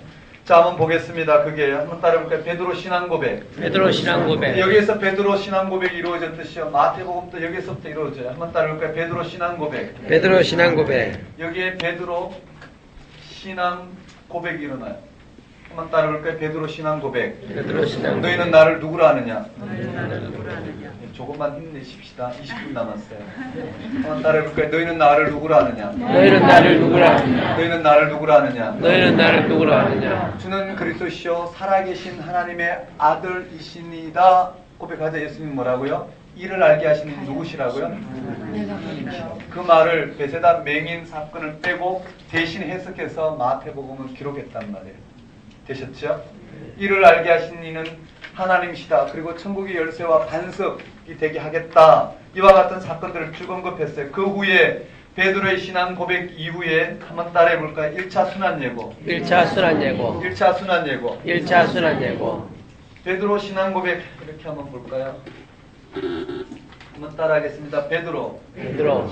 A: 자, 한번 보겠습니다. 그게 한번 따라해볼까요? 베드로 신앙 고백.
B: 베드로 신앙 고백.
A: 여기에서 베드로 신앙 고백이 이루어졌듯이요. 마태복음도 여기서부터 이루어져요. 한번 따라해볼까요? 베드로 신앙 고백.
B: 베드로 신앙 고백.
A: 여기에 베드로 신앙 고백이 일어나요. 한번 따라해볼까요? 베드로 신앙 고백.
B: 베드로 신앙 고백.
A: 너희는 나를 누구라 하느냐? 조금만 힘내십시다. 20분 남았어요. 한번 따라해볼까요? 너희는 나를 누구라 하느냐?
B: 너희는 나를 누구라 하느냐?
A: 너희는 나를 누구라 하느냐?
B: 너희는 나를 누구라 하느냐?
A: 주는 그리스도시요 살아계신 하나님의 아들이시니다 고백하자. 예수님 뭐라고요? 이를 알게 하시는 누구시라고요? 하나님이시라고. 그 말을 베세다 맹인 사건을 빼고 대신 해석해서 마태복음을 기록했단 말이에요. 되셨죠? 이를 알게 하신 이는 하나님이시다. 그리고 천국의 열쇠와 반석이 되게 하겠다. 이와 같은 사건들을 쭉 언급했어요. 그 후에 베드로의 신앙 고백 이후에 한번 따라해 볼까요? 1차 순환 예고.
B: 1차 순환 예고.
A: 1차 순환 예고.
B: 1차 순환 예고.
A: 베드로 신앙 고백 이렇게 한번 볼까요? 한번 따라하겠습니다. 베드로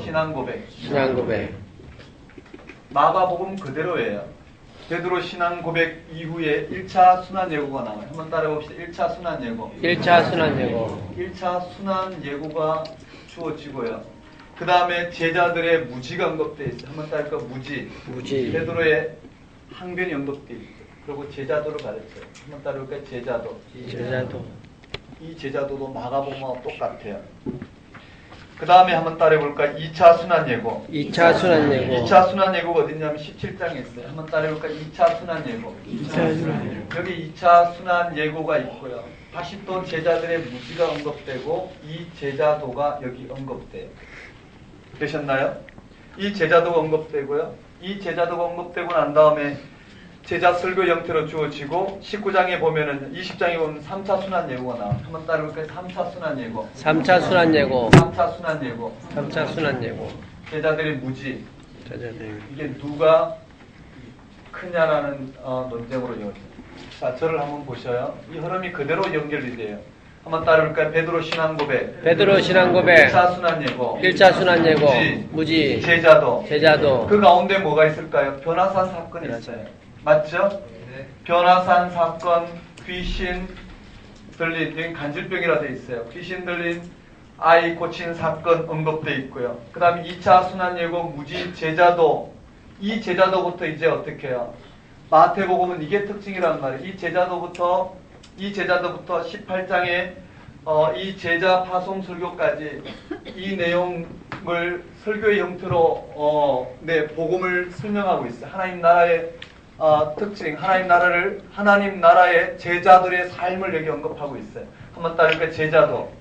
A: 신앙 고백.
B: 신앙 고백.
A: 마가복음 그대로예요. 베드로 신앙 고백 이후에 1차 순환 예고가 나와요. 한번 따라해봅시다. 1차 순환 예고.
B: 1차 순환 예고.
A: 1차 순환 예고가 주어지고요. 그 다음에 제자들의 무지가 언급되어 있어요. 한번 따라할까? 무지. 베드로의 항변이 언급되어 있어요. 그리고 제자도를 가르쳐요. 한번 따라할까요? 제자도. 이 제자도도 마가복음과 똑같아요. 그 다음에 한번 따라해볼까요? 2차 순환 예고.
B: 2차 순환 예고.
A: 2차 순환 예고가 어디냐면 17장에 있어요. 한번 따라해볼까요? 2차 순환 예고.
B: 2차 순환 예고.
A: 여기 2차 순환 예고가 있고요. 다시 또 제자들의 무지가 언급되고 이 제자도가 여기 언급돼요. 되셨나요? 이 제자도가 언급되고요. 이 제자도가 언급되고 난 다음에 제자 설교 형태로 주어지고 19장에 보면은 20장에 보면 3차 순환 예고가 나와요. 한번 따라해볼까요? 3차 순환 예고.
B: 3차 순환 예고.
A: 3차 순환 예고.
B: 3차 순환 예고.
A: 제자들의 무지.
B: 제자들.
A: 이게 누가 크냐라는 논쟁으로 이어져요. 자, 저를 한번 보셔요. 이 흐름이 그대로 연결이 돼요. 한번 따라해볼까요? 베드로 신앙 고백.
B: 베드로 신앙 고백.
A: 1차 순환 예고.
B: 1차 순환 예고. 무지.
A: 제자도.
B: 제자도.
A: 그 가운데 뭐가 있을까요? 변화산 사건이 있어요. 맞죠? 변화산 사건, 귀신 들린, 여기 간질병이라 되어 있어요. 귀신 들린 아이 고친 사건 언급되어 있고요. 그 다음에 2차 순환 예고, 무지, 제자도. 이 제자도부터 이제 어떻게 해요? 마태복음은 이게 특징이란 말이에요. 이 제자도부터 18장에 이 제자 파송 설교까지 이 내용을 설교의 형태로 복음을 설명하고 있어요. 하나님 나라의 특징, 하나님 나라의 제자들의 삶을 여기 언급하고 있어요. 한번 따르니까 제자도.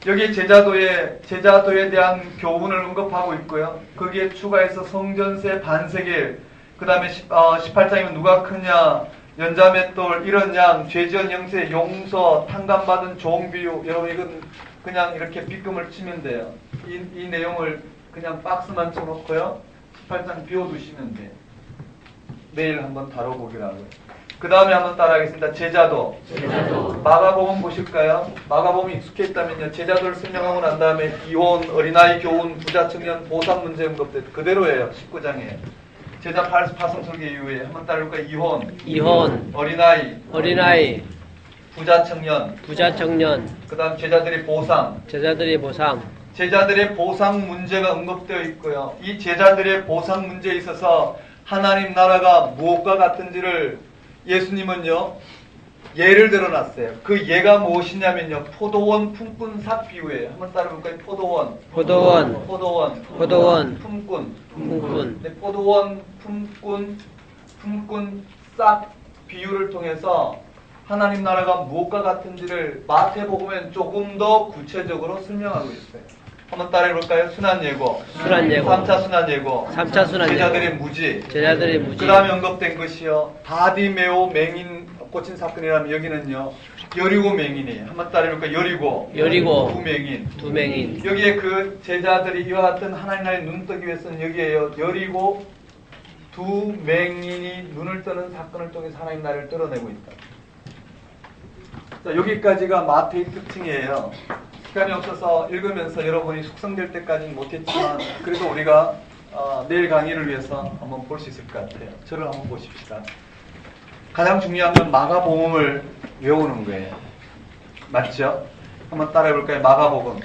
A: 여기 제자도에 대한 교훈을 언급하고 있고요. 거기에 추가해서 성전세 반세계 그 다음에 18장이면 누가 크냐, 연자맷돌, 이런 양, 죄지은 영세, 용서, 탕감받은 좋은 비유. 여러분 이건 그냥 이렇게 빗금을 치면 돼요. 이 내용을 그냥 박스만 쳐놓고요. 18장 비워두시면 돼요. 내일 한번 다뤄보기라고요. 그 다음에 한번 따라하겠습니다. 제자도. 마가복음 보실까요? 마가복음 익숙해 있다면요. 제자도를 설명하고 난 다음에 이혼, 어린아이 교훈, 부자 청년, 보상 문제 언급돼 그대로예요. 19장에. 제자 파송 설계 이후에 한번 따라해볼까요? 이혼, 어린아이, 부자 청년, 그 다음 제자들의 보상, 제자들의 보상 문제가 언급되어 있고요. 이 제자들의 보상 문제에 있어서 하나님 나라가 무엇과 같은지를 예수님은요 예를 들어놨어요. 그 예가 무엇이냐면요, 포도원 품꾼 삭 비유예요. 한번 따라해볼까요? 포도원, 품꾼. 네, 포도원, 품꾼 싹 비유를 통해서 하나님 나라가 무엇과 같은지를 마태복음엔 조금 더 구체적으로 설명하고 있어요. 한번 따라해볼까요? 순환예고. 3차 순환예고. 제자들의 무지. 그 다음에 언급된 것이요, 바디메오 맹인 꽂힌 사건이라면 여기는요 여리고 맹인이. 한번 따라해볼까요? 여리고 두 맹인. 여기에 그 제자들이 이와 같은 하나님 나라에 눈 뜨기 위해서는 여기에요, 여리고 두 맹인이 눈을 뜨는 사건을 통해서 하나님 나라를 드러내고 있다. 자, 여기까지가 마태의 특징이에요. 시간이 없어서 읽으면서 여러분이 숙성될 때까지는 못했지만 그래도 우리가 내일 강의를 위해서 한번 볼 수 있을 것 같아요. 저를 한번 보십시다. 가장 중요한 건 마가복음을 외우는 거예요. 맞죠? 한번 따라해볼까요? 마가복음.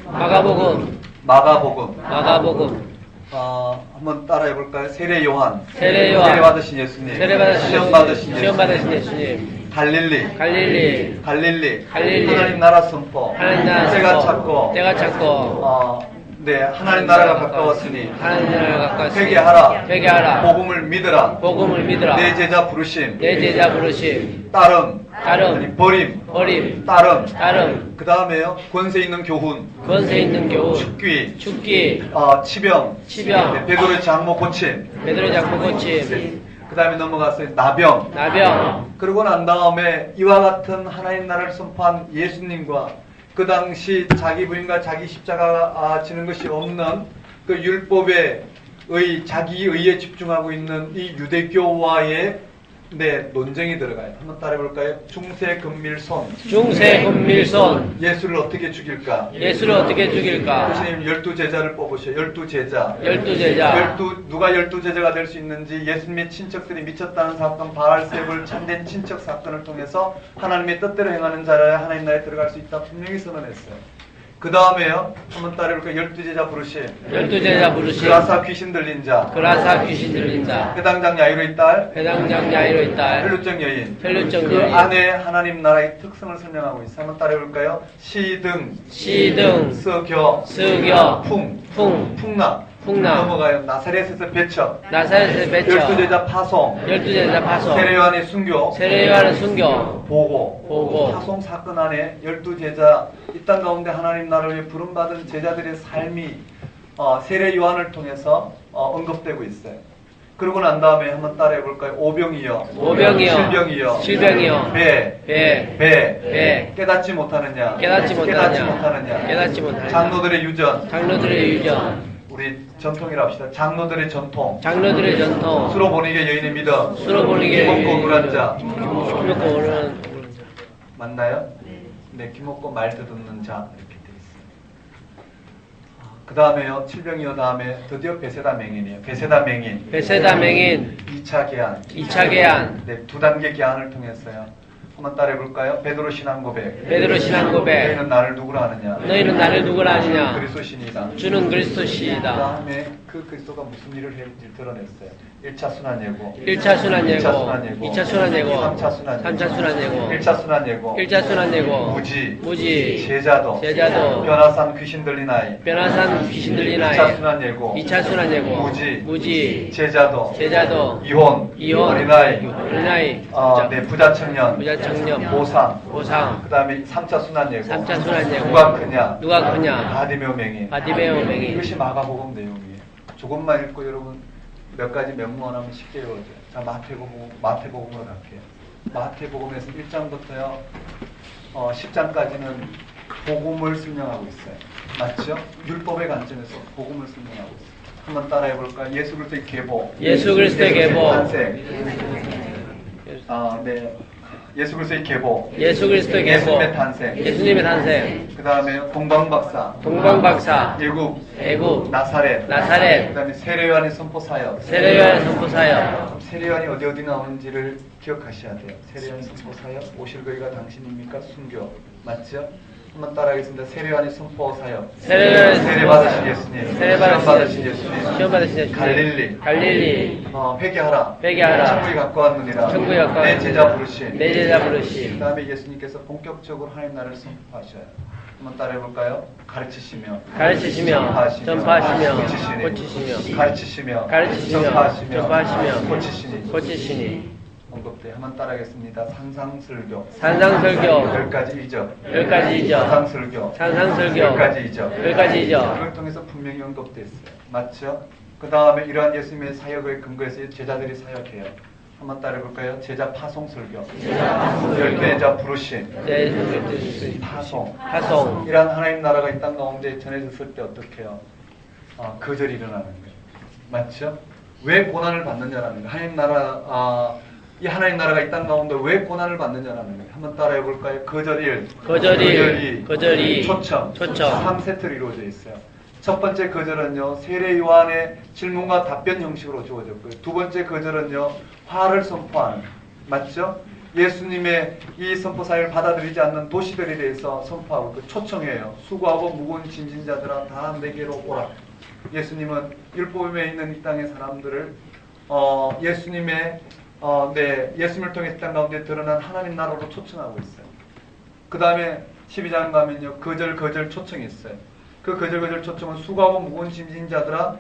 A: 한번 따라해볼까요? 세례 요한. 세례 받으신 예수님. 시험 받으신 예수님. 갈릴리. 하나님 나라 선포. 때가 찾고. 네, 하나님 나라가 가까웠으니. 회개하라. 복음을 믿으라. 내 제자 부르심. 따름. 아니, 버림. 따름. 그 다음에요, 권세 있는 교훈. 축귀. 치병. 네, 베드로의 장모 고침. 네, 그 다음에 넘어갔어요. 나병. 그러고 난 다음에 이와 같은 하나님 나라를 선포한 예수님과 그 당시 자기 부인과 자기 십자가 지는 것이 없는 그 율법의 자기 의에 집중하고 있는 이 유대교와의 논쟁이 들어가요. 한번 따라해볼까요? 중세금밀손. 예수를 어떻게 죽일까? 예수님 12제자를 뽑으셔. 12제자. 누가 12제자가 될 수 있는지, 예수님의 친척들이 미쳤다는 사건, 바알세불 참된 친척 사건을 통해서 하나님의 뜻대로 행하는 자라야 하나님 나라에 들어갈 수 있다 분명히 선언했어요. 그 다음에요, 한번 따라해볼까요? 12제자 부르심. 그라사 귀신 들린 자. 회당장 야이로의 딸. 혈루증 여인. 그 안에 하나님 나라의 특성을 설명하고 있어요. 한번 따라해볼까요? 시등. 서겨. 풍랑. 넘어가요. 나사렛에서 배척. 12제자 파송. 세례 요한의 순교. 보고. 파송 사건 안에 12제자, 이 땅 가운데 하나님 나라를 위해 부름받은 제자들의 삶이 세례 요한을 통해서 언급되고 있어요. 그러고 난 다음에 한번 따라해볼까요? 오병이여. 실병이여. 배. 깨닫지 못하느냐. 장로들의 유전. 우리 전통이라 합시다. 장로들의 전통. 수로 보니게 여인의 믿음. 김옥고 누란 자. 맞나요? 네, 김옥고 말 듣는 자 이렇게 돼 있어요. 그 다음에요, 칠병이어 다음에 드디어 베세다 맹인이에요. 베세다 맹인. 2차 계한. 네, 2단계 계한을 통했어요. 한번 따라해볼까요? 베드로 신앙 고백. 너희는 나를 누구라 하느냐? 주는 그리스도시이다. 그 다음에 그 그리스도가 무슨 일을 했는지 드러냈어요. 1차 순환 예고. 2차 순환 예고. 3차 순환 예고. 무지. 제자도. 변화산 귀신 들린 아이. 2차 순환 예고. 무지. 제자도. 이혼. 어린아이. 네, 부자 청년. 보상. 그 다음에 3차 순환 예고. 누가 크냐. 바디메오 맹인. 이것이 마가복음 내용이에요. 조금만 읽고 여러분 몇 가지 명문하면 쉽게 외워져요. 자, 마태복음으로 갈게요. 마태복음에서 1장부터요, 10장까지는 복음을 설명하고 있어요. 맞죠? 율법의 관점에서 복음을 설명하고 있어요. 한번 따라해 볼까요? 예수 그리스도의 계보.
B: 예수 그리스도의 계보.
A: 탄생. 네. 예수 그리스도의 계보.
B: 예수 그리스도의 계보.
A: 예수님의 탄생.
B: 예수님의 탄생.
A: 그 다음에 동방박사.
B: 동방박사.
A: 애굽. 나사렛. 그 다음에 세례요한의 선포 사역.
B: 세례요한의 선포 사역.
A: 세례요한이 어디 나오는지를 기억하셔야 돼요. 세례요한 선포 사역. 오실 거리가 당신입니까? 순교. 맞죠? 한번 따라하겠습니다. 세례요한의 선포 사역. 세례 받으신 예수님. 시험 받으신 예수님. 갈릴리. 회개하라. 천국에 갖고 왔느니라. 내 제자 부르신. 그 다음에 예수님께서 본격적으로 하나님 나라를 선포하셔요. 한번 따라해 볼까요? 가르치시며 전파하시며 고치시니 가르치시며 전파하시며 고치시니 언급돼. 한번 따라하겠습니다. 산상설교 10가지 이적 산상설교 10가지 이적 이걸 통해서 분명히 언급돼 있어요. 맞죠? 그 다음에 이러한 예수님의 사역을 근거해서 제자들이 사역해요. 한번 따라해볼까요? 제자 파송설교 10개의 자 부르심 파송 이러한 하나님 나라가 이 땅 가운데 전해졌을 때 어떻게 해요? 거절이 일어나는 거예요. 맞죠? 왜 고난을 받느냐라는 거예요. 이 하나님 나라가 이 땅 가운데 왜 고난을 받느냐라는 거예요. 한번 따라해 볼까요? 거절이 초청 3세트로 이루어져 있어요. 첫 번째 거절은요, 세례 요한의 질문과 답변 형식으로 주어졌고요. 두 번째 거절은요, 화를 선포하는, 맞죠? 예수님의 이 선포 사역을 받아들이지 않는 도시들에 대해서 선포하고 초청해요. 수고하고 무거운 짐진 자들아 다 내게로 오라. 예수님은 율법에 있는 이 땅의 사람들을 예수님을 통해 이 땅 가운데 드러난 하나님 나라로 초청하고 있어요. 그 다음에 12장 가면요, 거절 초청이 있어요. 그 거절 초청은 수고하고 무거운 짐진 자들아,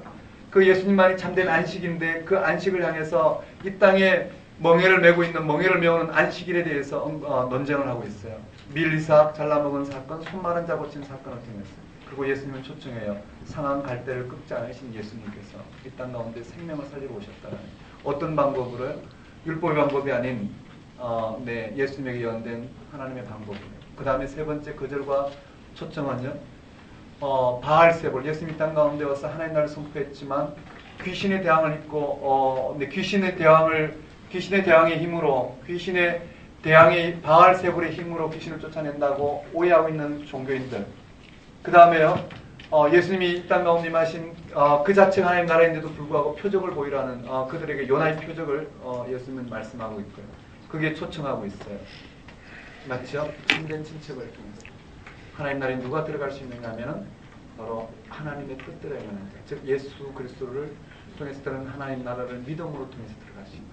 A: 그 예수님만이 참된 안식인데 그 안식을 향해서 이 땅에 멍에를 메우는 안식일에 대해서 논쟁을 하고 있어요. 밀리삭, 잘라먹은 사건, 손 마른 자 고친 사건을 통해서. 그리고 예수님을 초청해요. 상한 갈대를 꺾지 않으신 예수님께서 이 땅 가운데 생명을 살리러 오셨다는 어떤 방법으로요? 율법의 방법이 아닌 예수님에게 연된 하나님의 방법으로. 그 다음에 세 번째 거절과 초청은요, 바알세볼, 예수님이 땅 가운데 와서 하나님 나라를 선포했지만 귀신의 대항을 입고 귀신의 대항의 힘으로 바알세볼의 힘으로 귀신을 쫓아낸다고 오해하고 있는 종교인들. 그 다음에요, 예수님이 이 땅 가운데 임하신 그 자체가 하나님 나라인데도 불구하고 표적을 보이라는 그들에게 요나의 표적을 예수님은 말씀하고 있고요. 그게 초청하고 있어요. 맞죠? 참된 친척을 통해서. 하나님 나라에 누가 들어갈 수 있는가 하면은 바로 하나님의 뜻대로 행하는 자, 즉 예수 그리스도를 통해서 들은 하나님 나라를 믿음으로 통해서 들어갈 수 있는.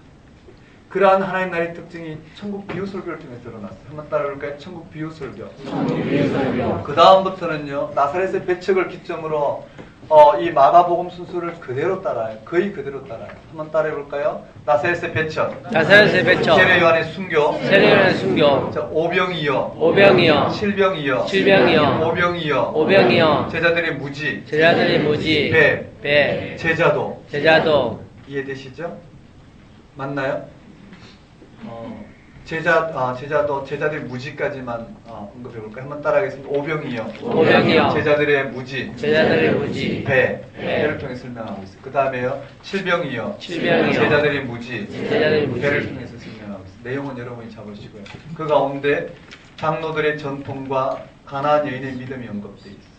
A: 그러한 하나님 나라의 특징이 천국 비유설교를 통해서 드러났어요. 한번 따라볼까요? 천국 비유설교. 그 다음부터는요, 나사렛의 배척을 기점으로 이 마가복음 순서를 그대로 따라요. 거의 그대로 따라요. 한번 따라해볼까요? 나사렛의 배척. 세례 요한의 순교. 자, 오병이요. 실병이요. 오병이요. 제자들의 무지. 배. 제자도. 이해되시죠? 맞나요? 제자들의 무지까지만 언급해볼까요? 한번 따라하겠습니다. 오병이요. 제자들의 무지. 배를 통해 설명하고 있어요. 그 다음에요, 실병이요. 제자들의 무지. 배를 통해서 설명하고 있어요. 내용은 여러분이 잡으시고요. 그 가운데 장로들의 전통과 가나안 여인의 믿음이 언급되어 있어요.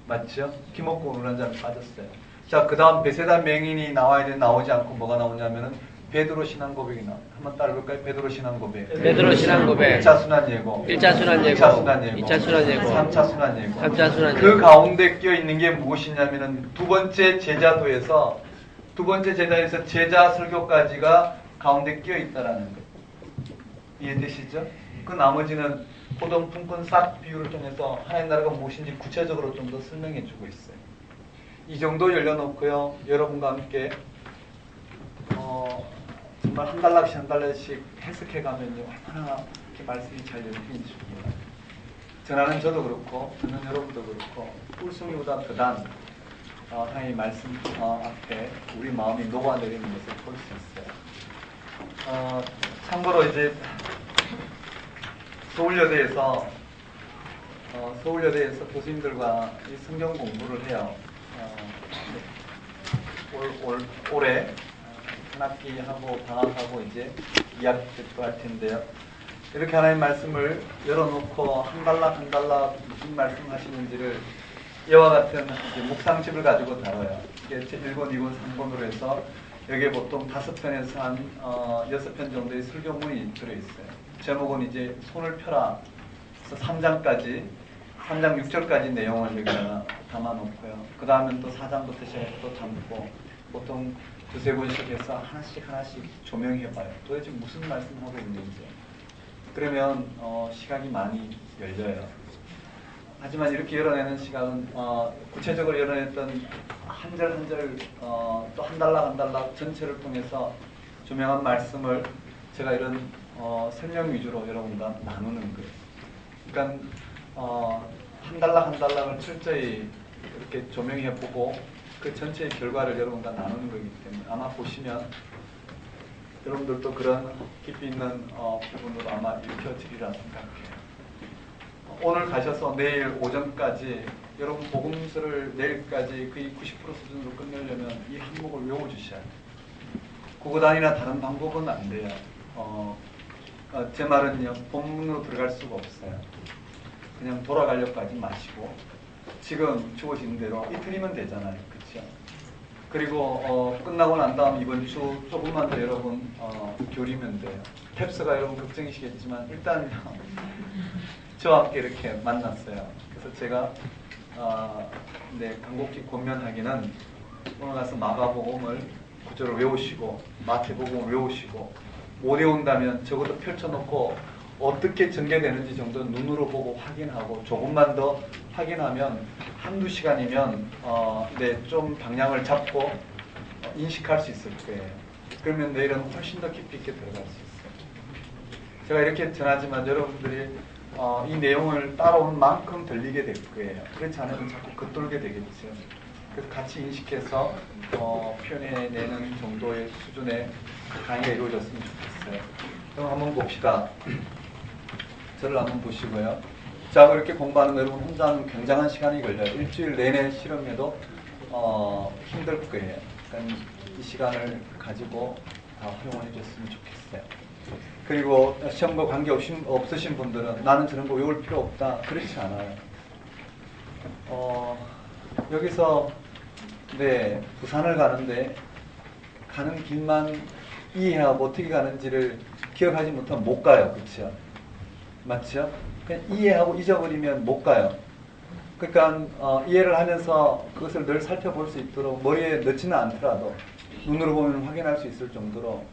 A: 맞죠? 기먹고 우는 자는 빠졌어요. 자, 그 다음 베세다 맹인이 나오지 않고 뭐가 나오냐면은 베드로 신앙 고백이 나와요. 한번 따라볼까요? 베드로 신앙 고백. 1차 순환 예고. 2차 순환 예고. 3차 순환 예고. 그 가운데 끼어 있는 게 무엇이냐면은 두 번째 제자에서 제자 설교까지가 가운데 끼어 있다라는 거예요. 이해되시죠? 그 나머지는 호동 품꾼 싹 비유를 통해서 하나님 나라가 무엇인지 구체적으로 좀 더 설명해 주고 있어요. 이 정도 열려놓고요, 여러분과 함께 정말 한 달락씩 해석해 가면요, 얼마나 이렇게 말씀이 잘 열리는지 몰라요. 전하는 저도 그렇고, 듣는 여러분도 그렇고, 꿀송이보다 더단 하나님의 말씀 앞에 우리 마음이 녹아내리는 것을 볼 수 있어요. 참고로 이제 서울여대에서 교수님들과 이 성경 공부를 해요. 올해 한 학기 하고 방학하고 이제 2학기도 할 텐데요. 이렇게 하나님 말씀을 열어놓고 한 달락 한 달락 무슨 말씀 하시는지를 이와 같은 이제 묵상집을 가지고 다뤄요. 이게 1권, 2권, 3권으로 해서 여기에 보통 5편에서 한 6편 정도의 설교문이 들어있어요. 제목은 이제 손을 펴라. 그래서 3장까지, 3장 6절까지 내용을 여기다가 담아놓고요. 그 다음엔 또 4장부터 시작해서 또 담고 보통 두세 권씩 해서 하나씩 조명해봐요. 도대체 무슨 말씀하고 있는지. 그러면 시각이 많이 열려요. 하지만 이렇게 열어내는 시각은 구체적으로 열어냈던 한 절 한 절 또 한 달락 한 달락 전체를 통해서 조명한 말씀을 제가 이런 설명 위주로 여러분과 나누는 거예요. 그러니까 한 달락 한 달락을 철저히 이렇게 조명해보고 그 전체의 결과를 여러분과 나누는 거기 때문에 아마 보시면 여러분들도 그런 깊이 있는 부분으로 아마 읽혀지리라 생각해요. 오늘 가셔서 내일 오전까지 여러분 복음서를 내일까지 거의 90% 수준으로 끝내려면 이 항목을 외워주셔야 돼요. 국어단이나 다른 방법은 안 돼요. 제 말은요, 본문으로 들어갈 수가 없어요. 그냥 돌아가려고 하지 마시고 지금 주어진 대로 이틀이면 되잖아요. 그렇죠? 그리고 끝나고 난 다음 이번 주 조금만 더 여러분 교리면 돼요. 탭스가 여러분 걱정이시겠지만 일단 저와 함께 이렇게 만났어요. 그래서 제가 간곡히 권면하기는 오늘 가서 마가복음을 구절을 외우시고 마태복음을 외우시고 못 외운다면 적어도 펼쳐놓고 어떻게 전개되는지 정도 눈으로 보고 확인하고 조금만 더 확인하면 한두 시간이면 좀 방향을 잡고 인식할 수 있을 거예요. 그러면 내일은 훨씬 더 깊이 있게 들어갈 수 있어요. 제가 이렇게 전하지만 여러분들이 이 내용을 따라온 만큼 들리게 될 거예요. 그렇지 않으면 자꾸 겉돌게 되겠죠. 그래서 같이 인식해서 표현해내는 정도의 수준의 강의가 이루어졌으면 좋겠어요. 그럼 한번 봅시다. 저를 한번 보시고요. 자, 이렇게 공부하는 거 여러분 혼자 하면 굉장한 시간이 걸려요. 일주일 내내 실험해도 힘들 거예요. 그러니까 이 시간을 가지고 다 활용해 줬으면 좋겠어요. 그리고 시험과 관계없으신 분들은 나는 저런 거 외울 필요 없다. 그렇지 않아요. 여기서 부산을 가는데 가는 길만 이해하고 어떻게 가는지를 기억하지 못하면 못 가요. 그렇죠? 맞죠? 그냥 이해하고 잊어버리면 못 가요. 그러니까 이해를 하면서 그것을 늘 살펴볼 수 있도록 머리에 넣지는 않더라도 눈으로 보면 확인할 수 있을 정도로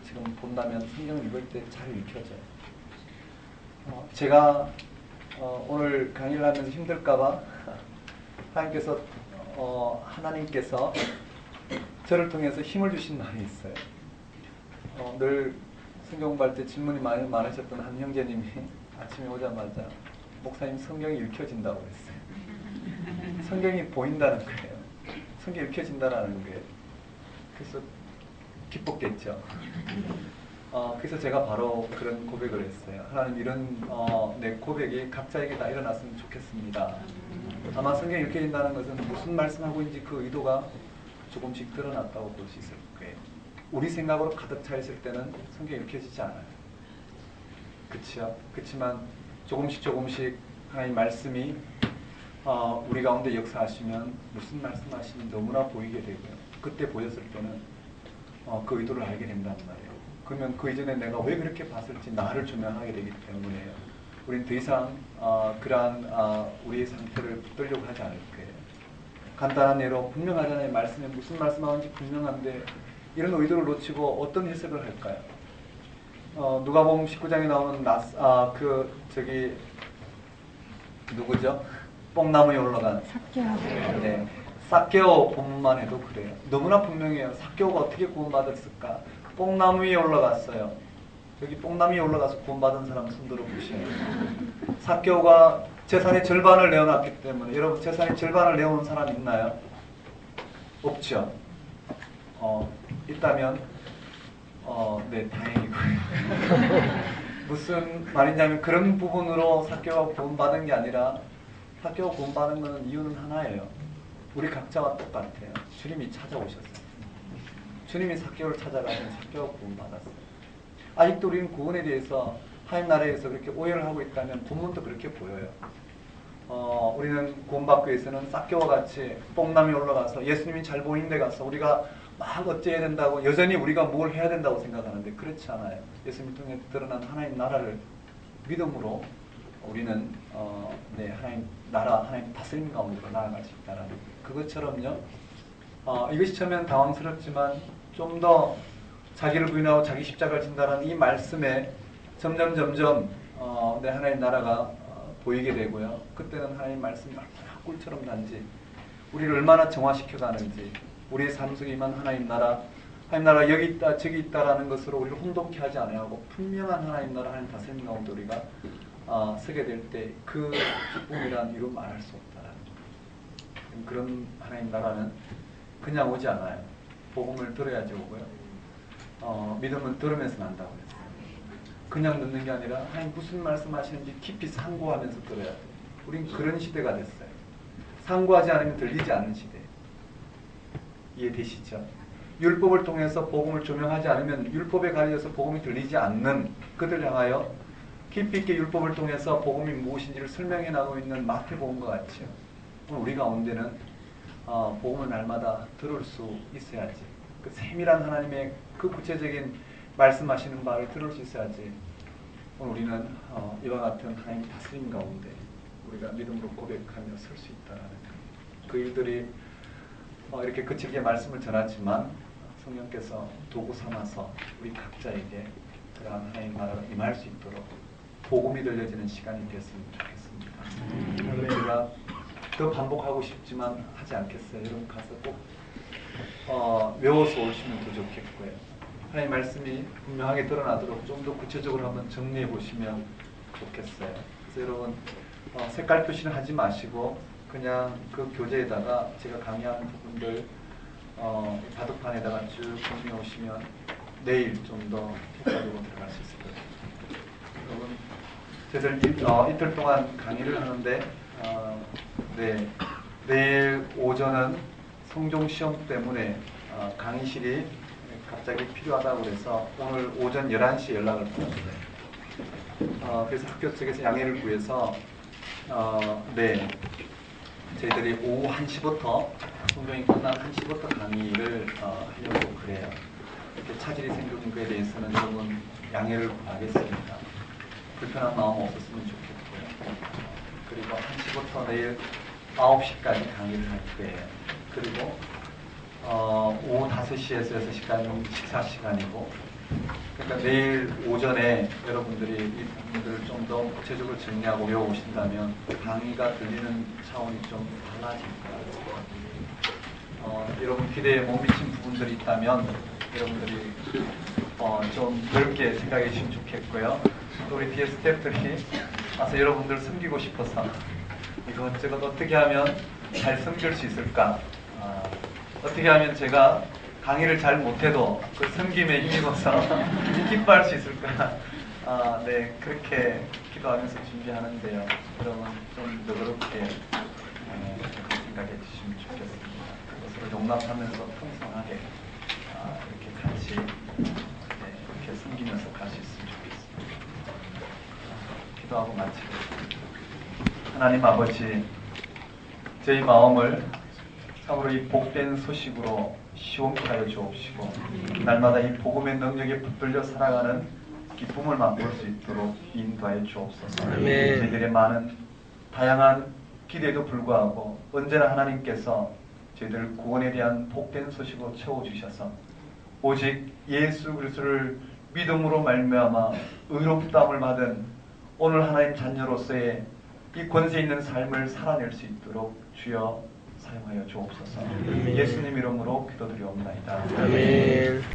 A: 지금 본다면 성경 읽을 때 잘 읽혀져요. 제가 오늘 강의를 하면서 힘들까봐 하나님께서 저를 통해서 힘을 주신 말이 있어요. 늘 성경 공부할 때 질문이 많으셨던 한 형제님이 아침에 오자마자 목사님 성경이 읽혀진다고 했어요. 성경이 보인다는 거예요. 성경이 읽혀진다는 거예요. 그래서 기뻤겠죠. 그래서 제가 바로 그런 고백을 했어요. 하나님 이런 내 고백이 각자에게 다 일어났으면 좋겠습니다. 아마 성경이 읽혀진다는 것은 무슨 말씀하고 있는지 그 의도가 조금씩 드러났다고 볼 수 있을 거예요. 우리 생각으로 가득 차 있을 때는 성경이 읽혀지지 않아요. 그렇죠? 그렇지만 조금씩 하나님 말씀이 우리 가운데 역사하시면 무슨 말씀하시는지 너무나 보이게 되고요. 그때 보였을 때는 그 의도를 알게 된단 말이에요. 그러면 그 이전에 내가 왜 그렇게 봤을지 나를 조명하게 되기 때문에요. 우린 더 이상 그러한 우리의 상태를 붙들려고 하지 않을 거예요. 간단한 예로 분명하잖아요. 말씀에 무슨 말씀하는지 분명한데 이런 의도를 놓치고 어떤 해석을 할까요? 누가복음 19장에 나오는 누구죠? 뽕나무에 올라간 삭개오. 삭개오 본문만 해도 그래요. 너무나 분명해요. 삭개오가 어떻게 구원받았을까? 뽕나무 위에 올라갔어요. 여기 뽕나무 위에 올라가서 구원받은 사람 손 들어보세요. 삭개오가 재산의 절반을 내어놨기 때문에 여러분 재산의 절반을 내어놓은 사람 있나요? 없죠. 있다면 네, 다행이고요. 무슨 말이냐면 그런 부분으로 삭개오가 구원받은 게 아니라 삭개오가 구원받은 것은 이유는 하나예요. 우리 각자와 똑같아요. 주님이 찾아오셨어요. 주님이 삭개오를 찾아가면 삭개오가 구원받았어요. 아직도 우리는 구원에 대해서 하나님 나라에서 그렇게 오해를 하고 있다면 본문도 그렇게 보여요. 우리는 구원받기 위해서는 삭개오와 같이 뽕남이 올라가서 예수님이 잘 보이는 데 가서 우리가 막 어찌해야 된다고 여전히 우리가 뭘 해야 된다고 생각하는데 그렇지 않아요. 예수님 통해 드러난 하나님 나라를 믿음으로 우리는 하나님 나라, 하나님 다스림 가운데로 나아갈 수 있다는 그것처럼요. 이것이 처음엔 당황스럽지만 좀 더 자기를 부인하고 자기 십자가를 진다는 이 말씀에 점점 하나님 나라가 보이게 되고요. 그때는 하나님 말씀이 얼마나 꿀처럼 난지 우리를 얼마나 정화시켜 가는지 우리의 삶 속에 임한 하나님 나라 여기 있다 저기 있다라는 것으로 우리를 혼동케 하지 않아하고 분명한 하나님 나라 하나님 다스림 가운데 우리가 서게 될 때 그 기쁨이란 이루 말할 수 없다라는 그런 하나님 나라는 그냥 오지 않아요. 복음을 들어야지 오고요. 믿음은 들으면서 난다고 했어요. 그냥 듣는 게 아니라 하나님 무슨 말씀하시는지 깊이 상고하면서 들어야 돼요. 우린 그런 시대가 됐어요. 상고하지 않으면 들리지 않는 시대. 이해되시죠? 율법을 통해서 복음을 조명하지 않으면 율법에 가려져서 복음이 들리지 않는 그들 향하여 깊이 있게 율법을 통해서 복음이 무엇인지를 설명해 나가고 있는 마태복음과 같이요. 우리 가운데는 복음을 날마다 들을 수 있어야지. 그 세밀한 하나님의 그 구체적인 말씀하시는 바를 들을 수 있어야지. 오늘 우리는 이와 같은 하나님 다스림 가운데 우리가 믿음으로 고백하며 설 수 있다라는 그 일들이 이렇게 거칠게 말씀을 전하지만 성령께서 도구 삼아서 우리 각자에게 그러한 하나님 나라가 임할 수 있도록 복음이 들려지는 시간이 됐으면 좋겠습니다. 우리가 더 반복하고 싶지만 하지 않겠어요. 여러분 가서 꼭 외워서 오시면 더 좋겠고요. 하나님 말씀이 분명하게 드러나도록 좀 더 구체적으로 한번 정리해 보시면 좋겠어요. 그래서 여러분 색깔 표시는 하지 마시고 그냥 그 교재에다가 제가 강의하는 부분들 바둑판에다가 쭉 정리해 오시면 내일 좀 더 효과적으로 들어갈 수 있을 거예요. 여러분 저희들 이틀 동안 강의를 하는데 내일 오전은 성종 시험 때문에 강의실이 갑자기 필요하다고 그래서 오늘 오전 11시에 연락을 받았어요. 그래서 학교 측에서 양해를 구해서 저희들이 오후 1시부터 성종이 끝난 1시부터 강의를 하려고 그래요. 이렇게 차질이 생겨진 거에 대해서는 여러분 양해를 구하겠습니다. 불편한 마음 없었으면 좋겠고요. 그리고 1시부터 내일 9시까지 강의를 할 거예요. 그리고 오후 5시에서 6시까지는 식사 시간이고, 그러니까 내일 오전에 여러분들이 이 부분들을 좀 더 구체적으로 정리하고 외워오신다면 강의가 들리는 차원이 좀 달라질 거예요. 여러분 기대에 못 미친 부분들이 있다면 여러분들이 좀 넓게 생각해 주시면 좋겠고요. 또 우리 뒤에 스태프들이 와서 여러분들 섬기고 싶어서 이것저것 어떻게 하면 잘 섬길 수 있을까, 어떻게 하면 제가 강의를 잘 못해도 그 섬김에 힘입어서 기뻐할 수 있을까, 그렇게 기도하면서 준비하는데요. 여러분 좀 너그럽게 생각해 주시면 좋겠습니다. 그것을 용납하면서 풍성하게 이렇게 같이 이렇게 섬기면서 갈 수 있으면 좋겠습니다. 기도하고 마치겠습니다. 하나님 아버지, 저희 마음을 참으로 이 복된 소식으로 시원케 하여 주옵시고 날마다 이 복음의 능력에 붙들려 살아가는 기쁨을 맛볼 수 있도록 인도하여 주옵소서. 저희들의 많은 다양한 기대에도 불구하고 언제나 하나님께서 저희들 구원에 대한 복된 소식으로 채워주셔서 오직 예수 그리스도를 믿음으로 말미암아 의롭다함을 받은 오늘 하나님 자녀로서의 이 권세 있는 삶을 살아낼 수 있도록 주여 사용하여 주옵소서. 예수님 이름으로 기도드리옵나이다.
B: 아멘.